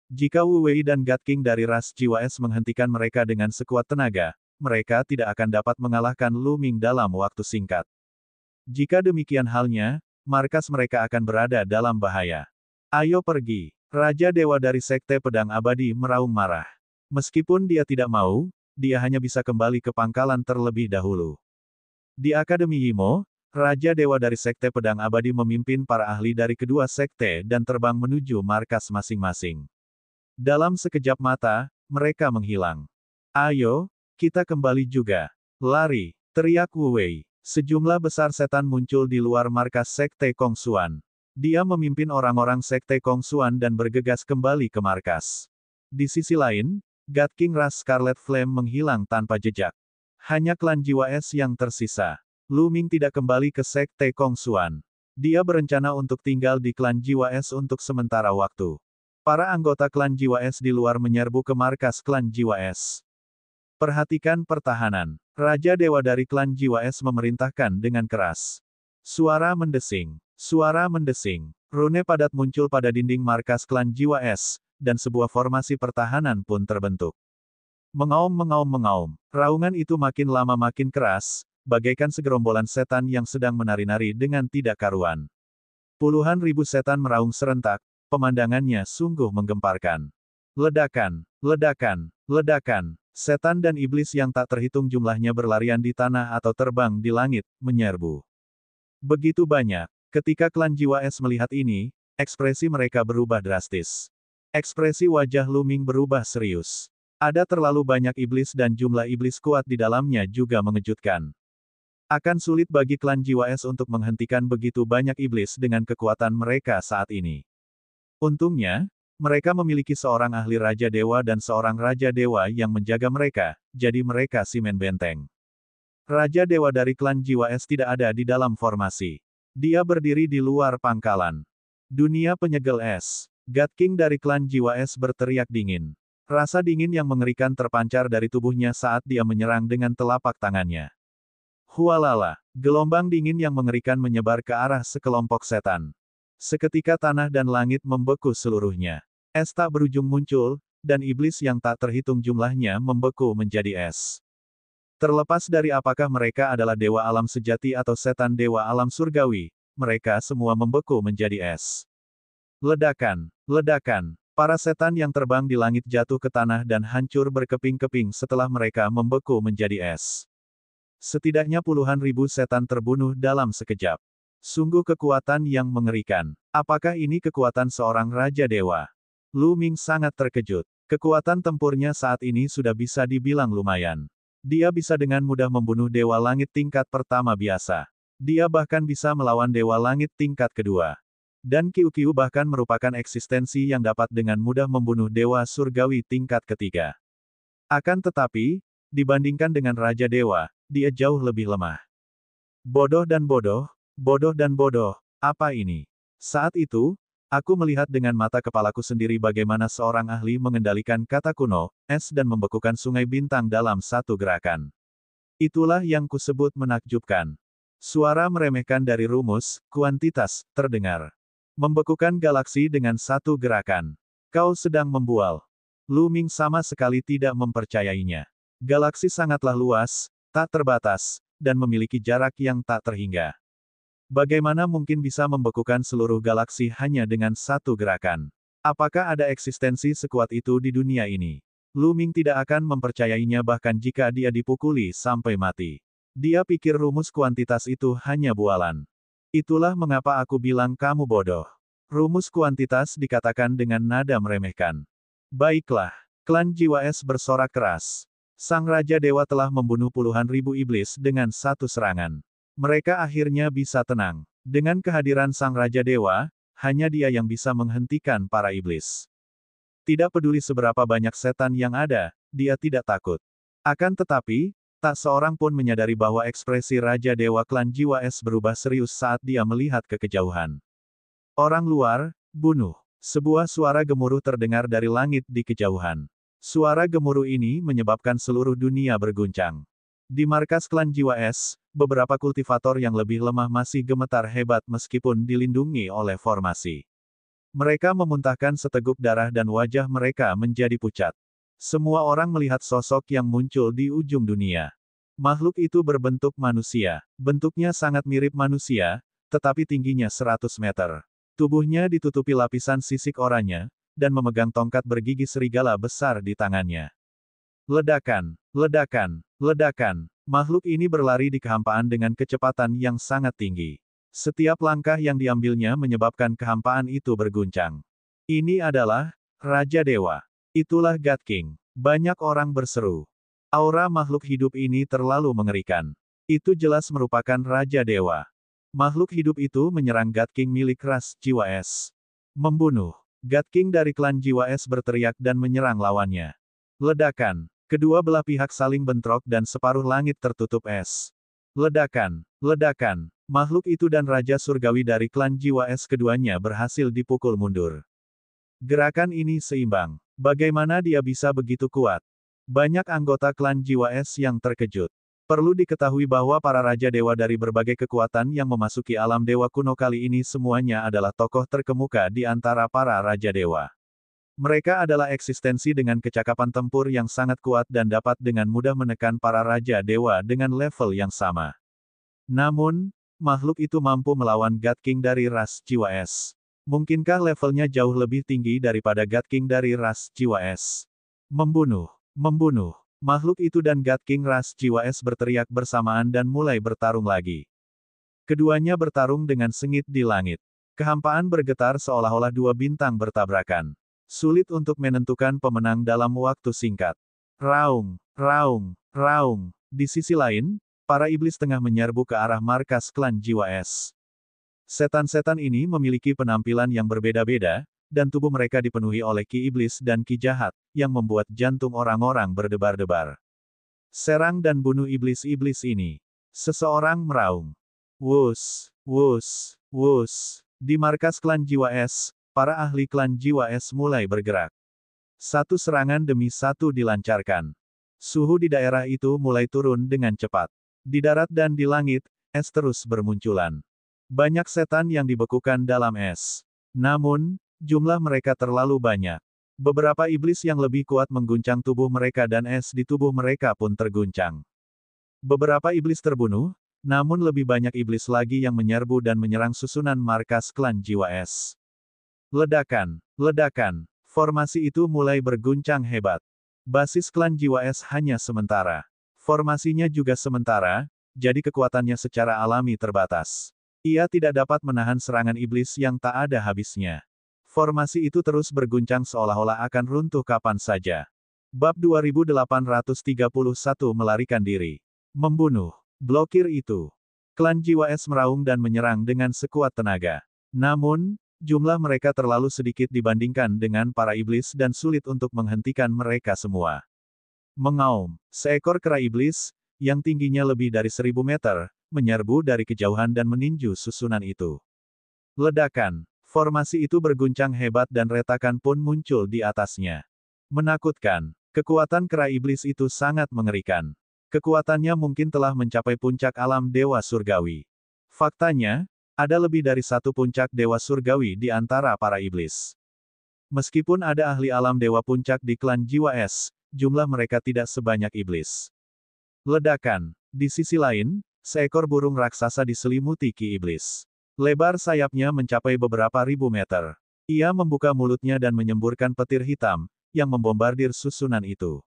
Jika Wu Wei dan God King dari ras Jiwa Es menghentikan mereka dengan sekuat tenaga, mereka tidak akan dapat mengalahkan Luming dalam waktu singkat. Jika demikian halnya, markas mereka akan berada dalam bahaya. Ayo pergi. Raja Dewa dari Sekte Pedang Abadi meraung marah. Meskipun dia tidak mau, dia hanya bisa kembali ke pangkalan terlebih dahulu. Di Akademi Yimo, Raja Dewa dari Sekte Pedang Abadi memimpin para ahli dari kedua sekte dan terbang menuju markas masing-masing. Dalam sekejap mata, mereka menghilang. Ayo, kita kembali juga. Lari, teriak Wu Wei. Sejumlah besar setan muncul di luar markas Sekte Kongsuan. Dia memimpin orang-orang Sekte Kongsuan dan bergegas kembali ke markas. Di sisi lain, God King ras Scarlet Flame menghilang tanpa jejak. Hanya klan Jiwa Es yang tersisa. Luming tidak kembali ke Sekte Kongsuan. Dia berencana untuk tinggal di klan Jiwa Es untuk sementara waktu. Para anggota klan Jiwa Es di luar menyerbu ke markas klan Jiwa Es. Perhatikan pertahanan. Raja Dewa dari klan Jiwa Es memerintahkan dengan keras. Suara mendesing. Suara mendesing. Rune padat muncul pada dinding markas klan Jiwa Es, dan sebuah formasi pertahanan pun terbentuk. Mengaum, mengaum, mengaum. Raungan itu makin lama makin keras, bagaikan segerombolan setan yang sedang menari-nari dengan tidak karuan. Puluhan ribu setan meraung serentak, pemandangannya sungguh menggemparkan. Ledakan, ledakan, ledakan. Setan dan iblis yang tak terhitung jumlahnya berlarian di tanah atau terbang di langit, menyerbu. Begitu banyak. Ketika klan Jiwa Es melihat ini, ekspresi mereka berubah drastis. Ekspresi wajah Luming berubah serius. Ada terlalu banyak iblis dan jumlah iblis kuat di dalamnya juga mengejutkan. Akan sulit bagi klan Jiwa Es untuk menghentikan begitu banyak iblis dengan kekuatan mereka saat ini. Untungnya, mereka memiliki seorang ahli Raja Dewa dan seorang Raja Dewa yang menjaga mereka, jadi mereka simen benteng. Raja Dewa dari klan Jiwa Es tidak ada di dalam formasi. Dia berdiri di luar pangkalan. Dunia penyegel es. God King dari klan Jiwa Es berteriak dingin. Rasa dingin yang mengerikan terpancar dari tubuhnya saat dia menyerang dengan telapak tangannya. Hualala, gelombang dingin yang mengerikan menyebar ke arah sekelompok setan. Seketika tanah dan langit membeku seluruhnya. Es tak berujung muncul, dan iblis yang tak terhitung jumlahnya membeku menjadi es. Terlepas dari apakah mereka adalah dewa alam sejati atau setan dewa alam surgawi, mereka semua membeku menjadi es. Ledakan, ledakan. Para setan yang terbang di langit jatuh ke tanah dan hancur berkeping-keping setelah mereka membeku menjadi es. Setidaknya puluhan ribu setan terbunuh dalam sekejap. Sungguh kekuatan yang mengerikan. Apakah ini kekuatan seorang raja dewa? Lu Ming sangat terkejut. Kekuatan tempurnya saat ini sudah bisa dibilang lumayan. Dia bisa dengan mudah membunuh dewa langit tingkat pertama biasa. Dia bahkan bisa melawan dewa langit tingkat kedua. Dan Qiu bahkan merupakan eksistensi yang dapat dengan mudah membunuh dewa surgawi tingkat ketiga. Akan tetapi, dibandingkan dengan raja dewa, dia jauh lebih lemah. Bodoh dan bodoh, bodoh dan bodoh, apa ini? Saat itu, aku melihat dengan mata kepalaku sendiri bagaimana seorang ahli mengendalikan kata kuno, es dan membekukan sungai bintang dalam satu gerakan. Itulah yang kusebut menakjubkan. Suara meremehkan dari rumus, kuantitas, terdengar. Membekukan galaksi dengan satu gerakan. Kau sedang membual. Lu Ming sama sekali tidak mempercayainya. Galaksi sangatlah luas, tak terbatas, dan memiliki jarak yang tak terhingga. Bagaimana mungkin bisa membekukan seluruh galaksi hanya dengan satu gerakan? Apakah ada eksistensi sekuat itu di dunia ini? Lu Ming tidak akan mempercayainya bahkan jika dia dipukuli sampai mati. Dia pikir rumus kuantitas itu hanya bualan. Itulah mengapa aku bilang kamu bodoh. Rumus kuantitas dikatakan dengan nada meremehkan. Baiklah, klan jiwa es bersorak keras. Sang Raja Dewa telah membunuh puluhan ribu iblis dengan satu serangan. Mereka akhirnya bisa tenang. Dengan kehadiran Sang Raja Dewa, hanya dia yang bisa menghentikan para iblis. Tidak peduli seberapa banyak setan yang ada, dia tidak takut. Akan tetapi, tak seorang pun menyadari bahwa ekspresi Raja Dewa klan jiwa es berubah serius saat dia melihat ke kejauhan. Orang luar, bunuh. Sebuah suara gemuruh terdengar dari langit di kejauhan. Suara gemuruh ini menyebabkan seluruh dunia berguncang. Di markas klan jiwa es, beberapa kultivator yang lebih lemah masih gemetar hebat meskipun dilindungi oleh formasi. Mereka memuntahkan seteguk darah dan wajah mereka menjadi pucat. Semua orang melihat sosok yang muncul di ujung dunia. Makhluk itu berbentuk manusia. Bentuknya sangat mirip manusia, tetapi tingginya 100 meter. Tubuhnya ditutupi lapisan sisik oranye, dan memegang tongkat bergigi serigala besar di tangannya. Ledakan, ledakan, ledakan. Makhluk ini berlari di kehampaan dengan kecepatan yang sangat tinggi. Setiap langkah yang diambilnya menyebabkan kehampaan itu berguncang. Ini adalah Raja Dewa. Itulah God King. Banyak orang berseru. Aura makhluk hidup ini terlalu mengerikan. Itu jelas merupakan Raja Dewa. Makhluk hidup itu menyerang God King milik ras jiwa es. Membunuh. God King dari klan jiwa es berteriak dan menyerang lawannya. Ledakan. Kedua belah pihak saling bentrok dan separuh langit tertutup es. Ledakan, ledakan. Makhluk itu dan Raja Surgawi dari klan jiwa es keduanya berhasil dipukul mundur. Gerakan ini seimbang. Bagaimana dia bisa begitu kuat? Banyak anggota klan jiwa es yang terkejut. Perlu diketahui bahwa para Raja Dewa dari berbagai kekuatan yang memasuki alam dewa kuno kali ini semuanya adalah tokoh terkemuka di antara para Raja Dewa. Mereka adalah eksistensi dengan kecakapan tempur yang sangat kuat dan dapat dengan mudah menekan para Raja Dewa dengan level yang sama. Namun, makhluk itu mampu melawan God King dari ras jiwa es. Mungkinkah levelnya jauh lebih tinggi daripada God King dari ras jiwa es? Membunuh, membunuh. Makhluk itu dan God King ras jiwa es berteriak bersamaan dan mulai bertarung lagi. Keduanya bertarung dengan sengit di langit. Kehampaan bergetar seolah-olah dua bintang bertabrakan. Sulit untuk menentukan pemenang dalam waktu singkat. Raung, raung, raung. Di sisi lain, para iblis tengah menyerbu ke arah markas klan jiwa es. Setan-setan ini memiliki penampilan yang berbeda-beda, dan tubuh mereka dipenuhi oleh ki iblis dan ki jahat, yang membuat jantung orang-orang berdebar-debar. Serang dan bunuh iblis-iblis ini. Seseorang meraung. Wus, wus, wus. Di markas klan jiwa es, para ahli klan jiwa es mulai bergerak. Satu serangan demi satu dilancarkan. Suhu di daerah itu mulai turun dengan cepat. Di darat dan di langit, es terus bermunculan. Banyak setan yang dibekukan dalam es. Namun, jumlah mereka terlalu banyak. Beberapa iblis yang lebih kuat mengguncang tubuh mereka dan es di tubuh mereka pun terguncang. Beberapa iblis terbunuh, namun lebih banyak iblis lagi yang menyerbu dan menyerang susunan markas klan Jiwa Es. Ledakan, ledakan, formasi itu mulai berguncang hebat. Basis klan Jiwa Es hanya sementara. Formasinya juga sementara, jadi kekuatannya secara alami terbatas. Ia tidak dapat menahan serangan iblis yang tak ada habisnya. Formasi itu terus berguncang seolah-olah akan runtuh kapan saja. Bab 2831 melarikan diri. Membunuh. Blokir itu. Klan Jiwa Es meraung dan menyerang dengan sekuat tenaga. Namun, jumlah mereka terlalu sedikit dibandingkan dengan para iblis dan sulit untuk menghentikan mereka semua. Mengaum. Seekor kera iblis, yang tingginya lebih dari 1000 meter, menyerbu dari kejauhan dan meninju susunan itu. Ledakan. Formasi itu berguncang hebat dan retakan pun muncul di atasnya. Menakutkan. Kekuatan kera iblis itu sangat mengerikan. Kekuatannya mungkin telah mencapai puncak alam Dewa Surgawi. Faktanya, ada lebih dari satu puncak Dewa Surgawi di antara para iblis. Meskipun ada ahli alam Dewa Puncak di klan Jiwa Es, jumlah mereka tidak sebanyak iblis. Ledakan. Di sisi lain, seekor burung raksasa diselimuti ki iblis. Lebar sayapnya mencapai beberapa ribu meter. Ia membuka mulutnya dan menyemburkan petir hitam, yang membombardir susunan itu.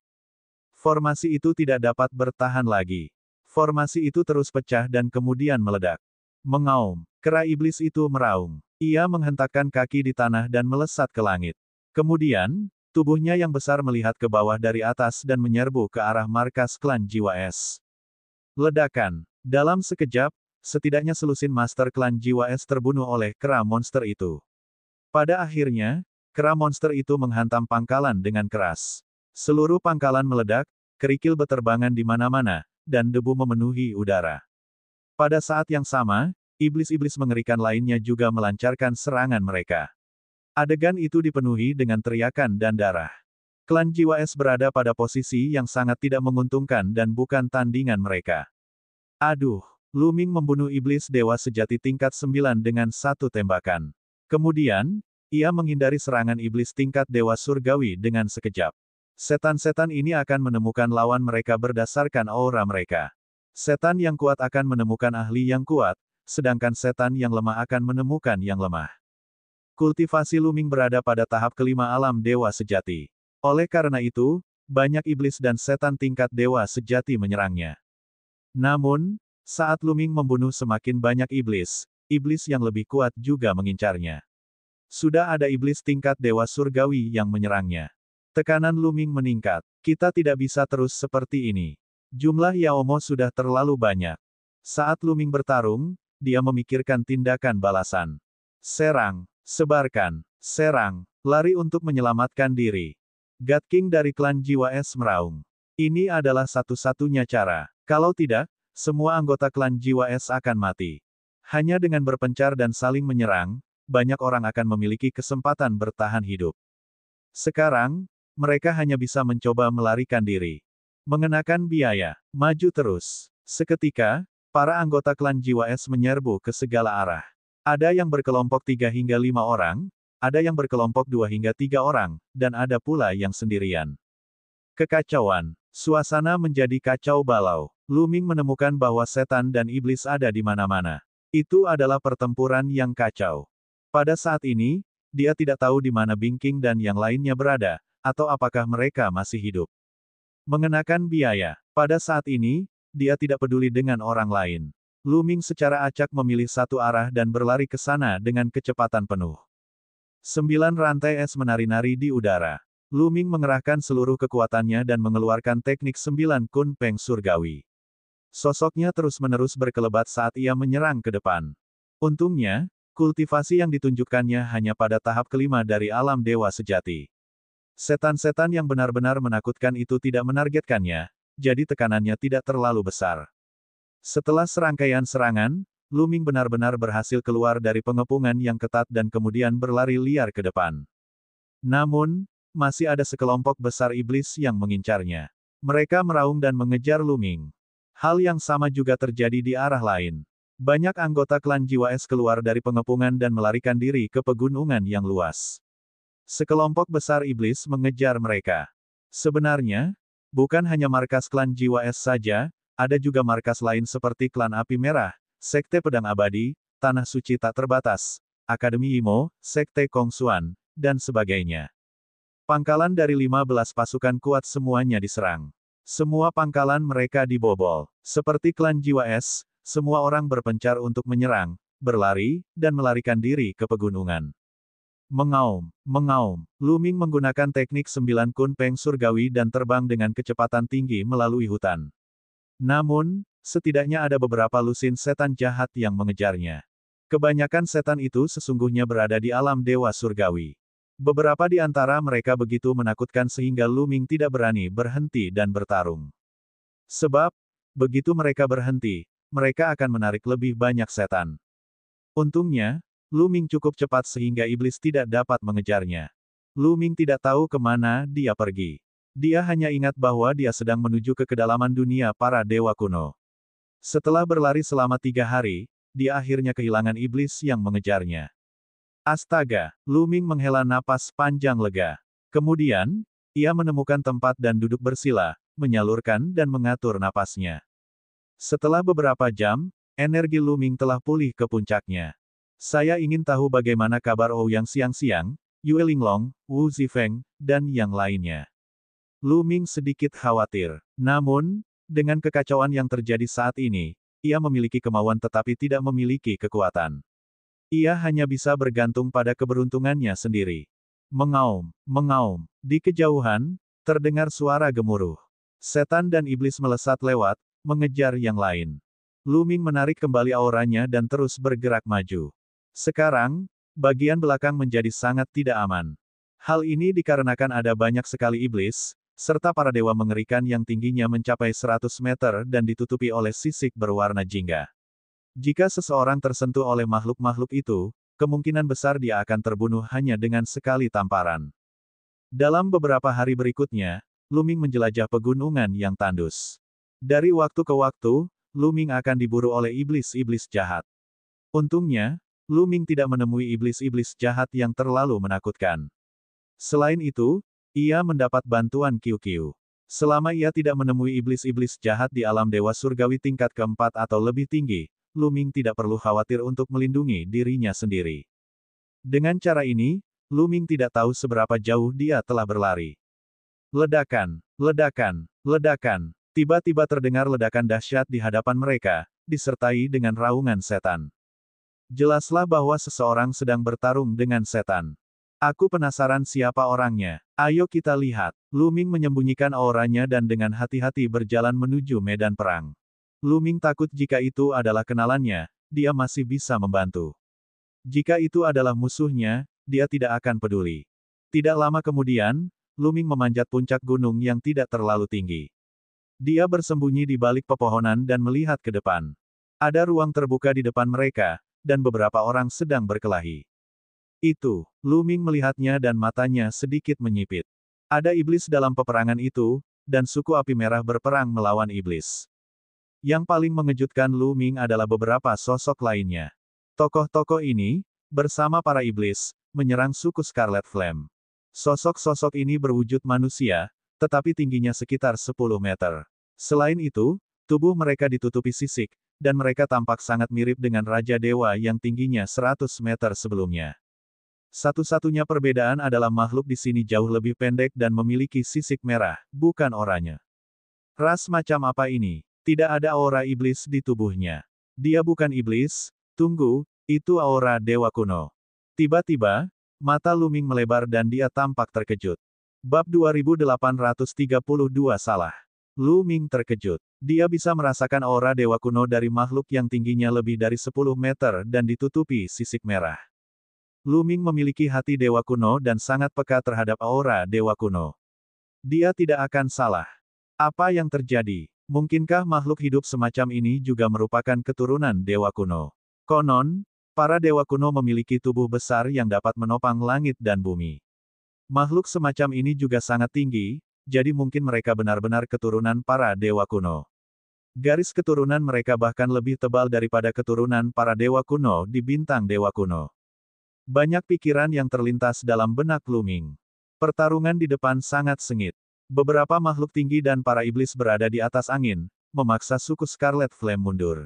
Formasi itu tidak dapat bertahan lagi. Formasi itu terus pecah dan kemudian meledak. Mengaum. Kera iblis itu meraung. Ia menghentakkan kaki di tanah dan melesat ke langit. Kemudian, tubuhnya yang besar melihat ke bawah dari atas dan menyerbu ke arah markas klan Jiwa Es. Ledakan. Dalam sekejap, setidaknya selusin master klan Jiwa Es terbunuh oleh kera monster itu. Pada akhirnya, kera monster itu menghantam pangkalan dengan keras. Seluruh pangkalan meledak, kerikil beterbangan di mana-mana, dan debu memenuhi udara. Pada saat yang sama, iblis-iblis mengerikan lainnya juga melancarkan serangan mereka. Adegan itu dipenuhi dengan teriakan dan darah. Klan Jiwa Es berada pada posisi yang sangat tidak menguntungkan dan bukan tandingan mereka. Aduh, Lu Ming membunuh iblis dewa sejati tingkat 9 dengan satu tembakan. Kemudian, ia menghindari serangan iblis tingkat dewa surgawi dengan sekejap. Setan-setan ini akan menemukan lawan mereka berdasarkan aura mereka. Setan yang kuat akan menemukan ahli yang kuat, sedangkan setan yang lemah akan menemukan yang lemah. Kultivasi Lu Ming berada pada tahap kelima alam dewa sejati. Oleh karena itu, banyak iblis dan setan tingkat dewa sejati menyerangnya. Namun, saat Lu Ming membunuh semakin banyak iblis, iblis yang lebih kuat juga mengincarnya. Sudah ada iblis tingkat dewa surgawi yang menyerangnya. Tekanan Lu Ming meningkat. Kita tidak bisa terus seperti ini. Jumlah Yaomo sudah terlalu banyak. Saat Lu Ming bertarung, dia memikirkan tindakan balasan. Serang, sebarkan, serang, lari untuk menyelamatkan diri. God King dari klan Jiwa Es meraung. Ini adalah satu-satunya cara. Kalau tidak, semua anggota klan Jiwa Es akan mati. Hanya dengan berpencar dan saling menyerang, banyak orang akan memiliki kesempatan bertahan hidup. Sekarang, mereka hanya bisa mencoba melarikan diri. Mengenakan biaya, maju terus. Seketika, para anggota klan Jiwa Es menyerbu ke segala arah. Ada yang berkelompok 3 hingga 5 orang, ada yang berkelompok 2 hingga 3 orang, dan ada pula yang sendirian. Kekacauan. Suasana menjadi kacau balau. Lu Ming menemukan bahwa setan dan iblis ada di mana-mana. Itu adalah pertempuran yang kacau. Pada saat ini, dia tidak tahu di mana Bing King dan yang lainnya berada, atau apakah mereka masih hidup. Mengenakan biaya. Pada saat ini, dia tidak peduli dengan orang lain. Lu Ming secara acak memilih satu arah dan berlari ke sana dengan kecepatan penuh. 9 rantai es menari-nari di udara. Lu Ming mengerahkan seluruh kekuatannya dan mengeluarkan teknik 9 Kun Peng Surgawi. Sosoknya terus-menerus berkelebat saat ia menyerang ke depan. Untungnya, kultivasi yang ditunjukkannya hanya pada tahap kelima dari alam dewa sejati. Setan-setan yang benar-benar menakutkan itu tidak menargetkannya, jadi tekanannya tidak terlalu besar. Setelah serangkaian serangan, Lu Ming benar-benar berhasil keluar dari pengepungan yang ketat dan kemudian berlari liar ke depan. Namun, masih ada sekelompok besar iblis yang mengincarnya. Mereka meraung dan mengejar Lu Ming. Hal yang sama juga terjadi di arah lain. Banyak anggota klan Jiwa Es keluar dari pengepungan dan melarikan diri ke pegunungan yang luas. Sekelompok besar iblis mengejar mereka. Sebenarnya, bukan hanya markas klan Jiwa Es saja, ada juga markas lain seperti Klan Api Merah, Sekte Pedang Abadi, Tanah Suci Tak Terbatas, Akademi Imo, Sekte Kongsuan, dan sebagainya. Pangkalan dari 15 pasukan kuat semuanya diserang. Semua pangkalan mereka dibobol. Seperti klan Jiwa Es, semua orang berpencar untuk menyerang, berlari, dan melarikan diri ke pegunungan. Mengaum, mengaum. Lu Ming menggunakan teknik 9 Kun Peng Surgawi dan terbang dengan kecepatan tinggi melalui hutan. Namun, setidaknya ada beberapa lusin setan jahat yang mengejarnya. Kebanyakan setan itu sesungguhnya berada di alam dewa surgawi. Beberapa di antara mereka begitu menakutkan sehingga Lu Ming tidak berani berhenti dan bertarung. Sebab, begitu mereka berhenti, mereka akan menarik lebih banyak setan. Untungnya, Lu Ming cukup cepat sehingga iblis tidak dapat mengejarnya. Lu Ming tidak tahu kemana dia pergi. Dia hanya ingat bahwa dia sedang menuju ke kedalaman dunia para dewa kuno. Setelah berlari selama 3 hari, dia akhirnya kehilangan iblis yang mengejarnya. Astaga, Lu Ming menghela napas panjang lega. Kemudian, ia menemukan tempat dan duduk bersila, menyalurkan dan mengatur napasnya. Setelah beberapa jam, energi Lu Ming telah pulih ke puncaknya. Saya ingin tahu bagaimana kabar Ouyang Xiangxiang, Yue Linglong, Wu Zifeng, dan yang lainnya. Lu Ming sedikit khawatir. Namun, dengan kekacauan yang terjadi saat ini, ia memiliki kemauan tetapi tidak memiliki kekuatan. Ia hanya bisa bergantung pada keberuntungannya sendiri. Mengaum, mengaum. Di kejauhan, terdengar suara gemuruh. Setan dan iblis melesat lewat, mengejar yang lain. Lu Ming menarik kembali auranya dan terus bergerak maju. Sekarang, bagian belakang menjadi sangat tidak aman. Hal ini dikarenakan ada banyak sekali iblis, serta para dewa mengerikan yang tingginya mencapai 100 meter dan ditutupi oleh sisik berwarna jingga. Jika seseorang tersentuh oleh makhluk-makhluk itu, kemungkinan besar dia akan terbunuh hanya dengan sekali tamparan. Dalam beberapa hari berikutnya, Lu Ming menjelajah pegunungan yang tandus. Dari waktu ke waktu, Lu Ming akan diburu oleh iblis-iblis jahat. Untungnya, Lu Ming tidak menemui iblis-iblis jahat yang terlalu menakutkan. Selain itu, ia mendapat bantuan Qiu-Qiu. Selama ia tidak menemui iblis-iblis jahat di alam dewa surgawi tingkat keempat atau lebih tinggi, Lu Ming tidak perlu khawatir untuk melindungi dirinya sendiri. Dengan cara ini, Lu Ming tidak tahu seberapa jauh dia telah berlari. Ledakan, ledakan, ledakan. Tiba-tiba terdengar ledakan dahsyat di hadapan mereka, disertai dengan raungan setan. Jelaslah bahwa seseorang sedang bertarung dengan setan. Aku penasaran siapa orangnya. Ayo kita lihat. Lu Ming menyembunyikan auranya dan dengan hati-hati berjalan menuju medan perang. Lu Ming takut jika itu adalah kenalannya, dia masih bisa membantu. Jika itu adalah musuhnya, dia tidak akan peduli. Tidak lama kemudian, Lu Ming memanjat puncak gunung yang tidak terlalu tinggi. Dia bersembunyi di balik pepohonan dan melihat ke depan. Ada ruang terbuka di depan mereka, dan beberapa orang sedang berkelahi. Itu, Lu Ming melihatnya dan matanya sedikit menyipit. Ada iblis dalam peperangan itu, dan suku api merah berperang melawan iblis. Yang paling mengejutkan Lu Ming adalah beberapa sosok lainnya. Tokoh-tokoh ini, bersama para iblis, menyerang suku Scarlet Flame. Sosok-sosok ini berwujud manusia, tetapi tingginya sekitar 10 meter. Selain itu, tubuh mereka ditutupi sisik, dan mereka tampak sangat mirip dengan Raja Dewa yang tingginya 100 meter sebelumnya. Satu-satunya perbedaan adalah makhluk di sini jauh lebih pendek dan memiliki sisik merah, bukan oranye. Ras macam apa ini? Tidak ada aura iblis di tubuhnya. Dia bukan iblis, tunggu, itu aura dewa kuno. Tiba-tiba, mata Lu Ming melebar dan dia tampak terkejut. Bab 2832 salah. Lu Ming terkejut. Dia bisa merasakan aura dewa kuno dari makhluk yang tingginya lebih dari 10 meter dan ditutupi sisik merah. Lu Ming memiliki hati dewa kuno dan sangat peka terhadap aura dewa kuno. Dia tidak akan salah. Apa yang terjadi? Mungkinkah makhluk hidup semacam ini juga merupakan keturunan dewa kuno? Konon, para dewa kuno memiliki tubuh besar yang dapat menopang langit dan bumi. Makhluk semacam ini juga sangat tinggi, jadi mungkin mereka benar-benar keturunan para dewa kuno. Garis keturunan mereka bahkan lebih tebal daripada keturunan para dewa kuno di bintang dewa kuno. Banyak pikiran yang terlintas dalam benak Lu Ming. Pertarungan di depan sangat sengit. Beberapa makhluk tinggi dan para iblis berada di atas angin, memaksa suku Scarlet Flame mundur.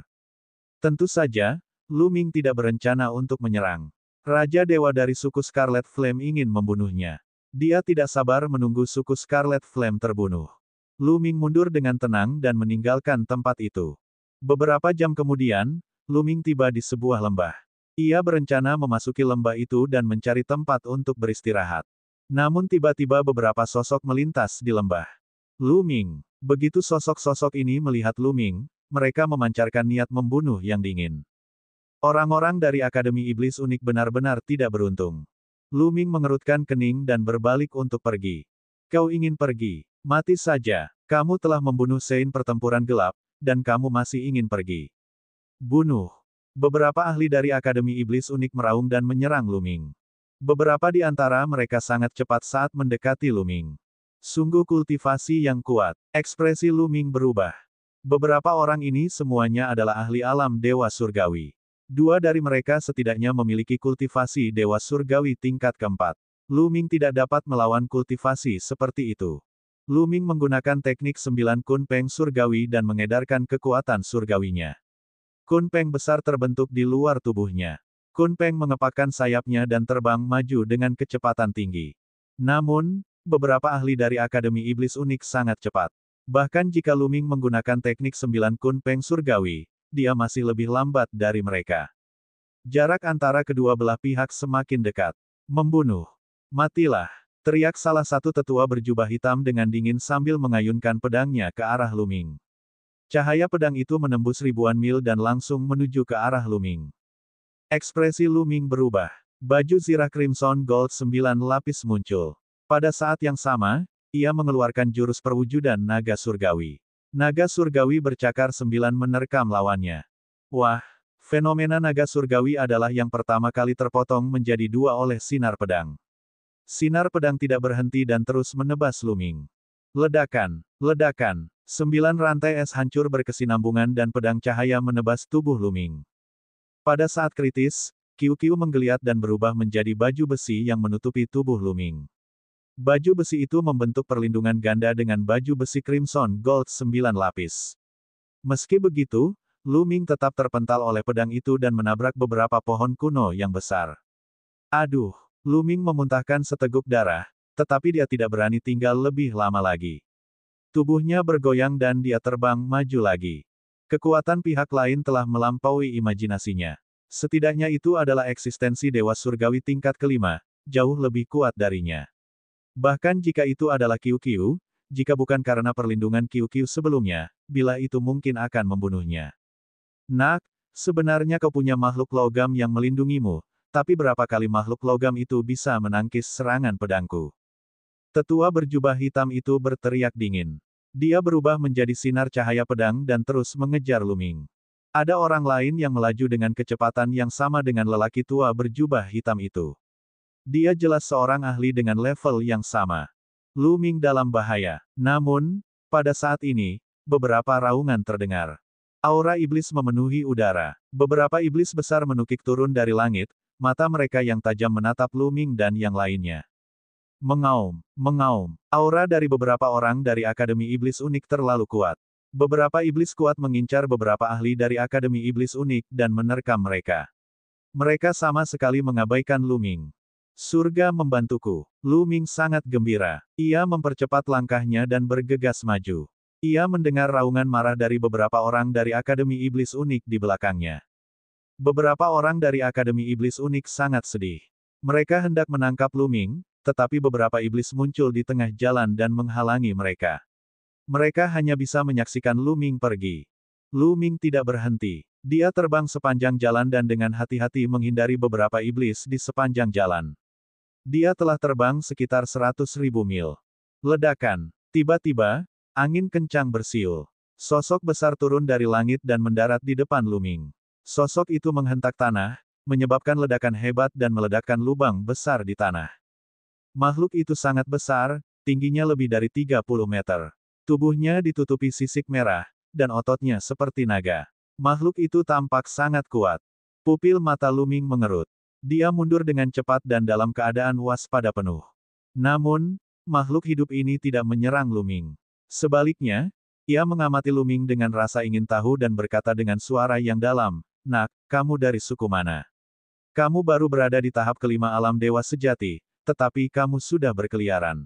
Tentu saja, Lu Ming tidak berencana untuk menyerang. Raja Dewa dari suku Scarlet Flame ingin membunuhnya. Dia tidak sabar menunggu suku Scarlet Flame terbunuh. Lu Ming mundur dengan tenang dan meninggalkan tempat itu. Beberapa jam kemudian, Lu Ming tiba di sebuah lembah. Ia berencana memasuki lembah itu dan mencari tempat untuk beristirahat. Namun tiba-tiba beberapa sosok melintas di lembah. Lu Ming. Begitu sosok-sosok ini melihat Lu Ming, mereka memancarkan niat membunuh yang dingin. Orang-orang dari Akademi Iblis Unik benar-benar tidak beruntung. Lu Ming mengerutkan kening dan berbalik untuk pergi. Kau ingin pergi? Mati saja. Kamu telah membunuh Sein pertempuran gelap, dan kamu masih ingin pergi. Bunuh. Beberapa ahli dari Akademi Iblis Unik meraung dan menyerang Lu Ming. Beberapa di antara mereka sangat cepat saat mendekati Lu Ming. Sungguh kultivasi yang kuat. Ekspresi Lu Ming berubah. Beberapa orang ini semuanya adalah ahli alam Dewa Surgawi. Dua dari mereka setidaknya memiliki kultivasi Dewa Surgawi tingkat keempat. Lu Ming tidak dapat melawan kultivasi seperti itu. Lu Ming menggunakan teknik 9 Kunpeng Surgawi dan mengedarkan kekuatan surgawinya. Kunpeng besar terbentuk di luar tubuhnya. Kunpeng mengepakkan sayapnya dan terbang maju dengan kecepatan tinggi. Namun, beberapa ahli dari Akademi Iblis Unik sangat cepat. Bahkan jika Lu Ming menggunakan teknik 9 Kunpeng Surgawi, dia masih lebih lambat dari mereka. Jarak antara kedua belah pihak semakin dekat. Membunuh. Matilah. Teriak salah satu tetua berjubah hitam dengan dingin sambil mengayunkan pedangnya ke arah Lu Ming. Cahaya pedang itu menembus ribuan mil dan langsung menuju ke arah Lu Ming. Ekspresi Lu Ming berubah. Baju zirah Crimson Gold 9 lapis muncul. Pada saat yang sama, ia mengeluarkan jurus perwujudan naga surgawi. Naga surgawi bercakar 9 menerkam lawannya. Wah, fenomena naga surgawi adalah yang pertama kali terpotong menjadi dua oleh sinar pedang. Sinar pedang tidak berhenti dan terus menebas Lu Ming. Ledakan, ledakan, 9 rantai es hancur berkesinambungan dan pedang cahaya menebas tubuh Lu Ming. Pada saat kritis, Qiu-Qiu menggeliat dan berubah menjadi baju besi yang menutupi tubuh Lu Ming. Baju besi itu membentuk perlindungan ganda dengan baju besi Crimson Gold 9 lapis. Meski begitu, Lu Ming tetap terpental oleh pedang itu dan menabrak beberapa pohon kuno yang besar. Aduh, Lu Ming memuntahkan seteguk darah, tetapi dia tidak berani tinggal lebih lama lagi. Tubuhnya bergoyang dan dia terbang maju lagi. Kekuatan pihak lain telah melampaui imajinasinya. Setidaknya itu adalah eksistensi Dewa Surgawi tingkat kelima, jauh lebih kuat darinya. Bahkan jika itu adalah Qiu-Qiu, jika bukan karena perlindungan Qiu-Qiu sebelumnya, bila itu mungkin akan membunuhnya. Nak, sebenarnya kau punya makhluk logam yang melindungimu, tapi berapa kali makhluk logam itu bisa menangkis serangan pedangku? Tetua berjubah hitam itu berteriak dingin. Dia berubah menjadi sinar cahaya pedang dan terus mengejar Lu Ming. Ada orang lain yang melaju dengan kecepatan yang sama dengan lelaki tua berjubah hitam itu. Dia jelas seorang ahli dengan level yang sama. Lu Ming dalam bahaya. Namun, pada saat ini, beberapa raungan terdengar. Aura iblis memenuhi udara. Beberapa iblis besar menukik turun dari langit, mata mereka yang tajam menatap Lu Ming dan yang lainnya. Mengaum, mengaum. Aura dari beberapa orang dari Akademi Iblis Unik terlalu kuat. Beberapa iblis kuat mengincar beberapa ahli dari Akademi Iblis Unik dan menerkam mereka. Mereka sama sekali mengabaikan Lu Ming. Surga membantuku. Lu Ming sangat gembira. Ia mempercepat langkahnya dan bergegas maju. Ia mendengar raungan marah dari beberapa orang dari Akademi Iblis Unik di belakangnya. Beberapa orang dari Akademi Iblis Unik sangat sedih. Mereka hendak menangkap Lu Ming, tetapi beberapa iblis muncul di tengah jalan dan menghalangi mereka. Mereka hanya bisa menyaksikan Lu Ming pergi. Lu Ming tidak berhenti. Dia terbang sepanjang jalan dan dengan hati-hati menghindari beberapa iblis di sepanjang jalan. Dia telah terbang sekitar 100.000 mil. Ledakan. Tiba-tiba, angin kencang bersiul. Sosok besar turun dari langit dan mendarat di depan Lu Ming. Sosok itu menghentak tanah, menyebabkan ledakan hebat dan meledakkan lubang besar di tanah. Makhluk itu sangat besar, tingginya lebih dari 30 meter. Tubuhnya ditutupi sisik merah, dan ototnya seperti naga. Makhluk itu tampak sangat kuat. Pupil mata Lu Ming mengerut. Dia mundur dengan cepat dan dalam keadaan waspada penuh. Namun, makhluk hidup ini tidak menyerang Lu Ming. Sebaliknya, Ia mengamati Luming dengan rasa ingin tahu dan berkata dengan suara yang dalam, "Nak, kamu dari suku mana? Kamu baru berada di tahap kelima alam dewa sejati, tetapi kamu sudah berkeliaran.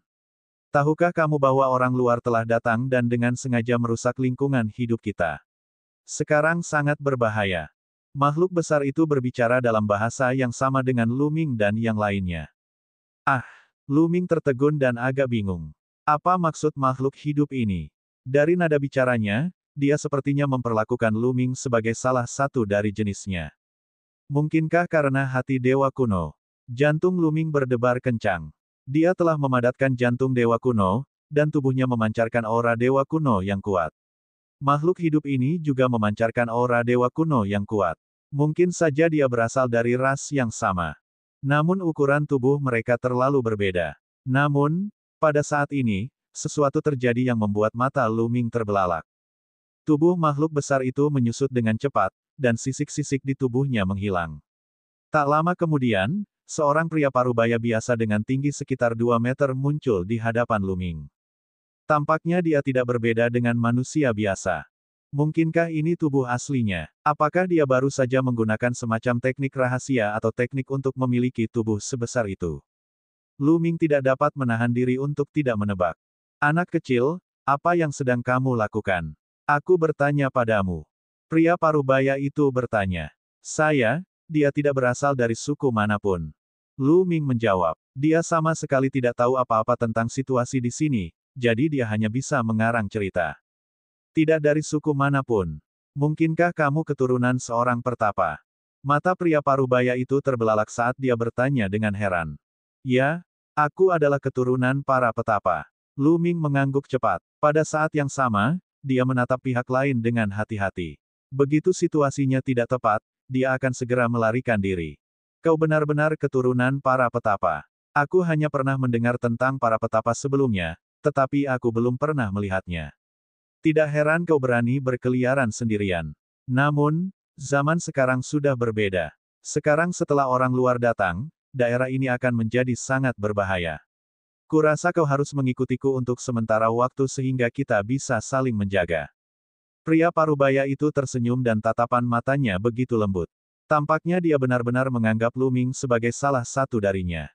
Tahukah kamu bahwa orang luar telah datang dan dengan sengaja merusak lingkungan hidup kita? Sekarang sangat berbahaya." Makhluk besar itu berbicara dalam bahasa yang sama dengan Luming dan yang lainnya. Ah, Luming tertegun dan agak bingung. Apa maksud makhluk hidup ini? Dari nada bicaranya, dia sepertinya memperlakukan Luming sebagai salah satu dari jenisnya. Mungkinkah karena hati dewa kuno? Jantung Luming berdebar kencang. Dia telah memadatkan jantung dewa kuno, dan tubuhnya memancarkan aura dewa kuno yang kuat. Makhluk hidup ini juga memancarkan aura dewa kuno yang kuat. Mungkin saja dia berasal dari ras yang sama. Namun ukuran tubuh mereka terlalu berbeda. Namun, pada saat ini, sesuatu terjadi yang membuat mata Luming terbelalak. Tubuh makhluk besar itu menyusut dengan cepat, dan sisik-sisik di tubuhnya menghilang. Tak lama kemudian, seorang pria parubaya biasa dengan tinggi sekitar 2 meter muncul di hadapan Luming. Tampaknya dia tidak berbeda dengan manusia biasa. Mungkinkah ini tubuh aslinya? Apakah dia baru saja menggunakan semacam teknik rahasia atau teknik untuk memiliki tubuh sebesar itu? Luming tidak dapat menahan diri untuk tidak menebak. "Anak kecil, apa yang sedang kamu lakukan? Aku bertanya padamu." Pria parubaya itu bertanya. Dia tidak berasal dari suku manapun." Luming menjawab. Dia sama sekali tidak tahu apa-apa tentang situasi di sini, jadi dia hanya bisa mengarang cerita. "Tidak dari suku manapun. Mungkinkah kamu keturunan seorang pertapa?" Mata pria parubaya itu terbelalak saat dia bertanya dengan heran. "Ya, aku adalah keturunan para petapa." Luming mengangguk cepat. Pada saat yang sama, dia menatap pihak lain dengan hati-hati. Begitu situasinya tidak tepat, dia akan segera melarikan diri. "Kau benar-benar keturunan para petapa. Aku hanya pernah mendengar tentang para petapa sebelumnya, tetapi aku belum pernah melihatnya. Tidak heran kau berani berkeliaran sendirian. Namun, zaman sekarang sudah berbeda. Sekarang setelah orang luar datang, daerah ini akan menjadi sangat berbahaya. Kurasa kau harus mengikutiku untuk sementara waktu sehingga kita bisa saling menjaga." Pria parubaya itu tersenyum dan tatapan matanya begitu lembut. Tampaknya dia benar-benar menganggap Luming sebagai salah satu darinya.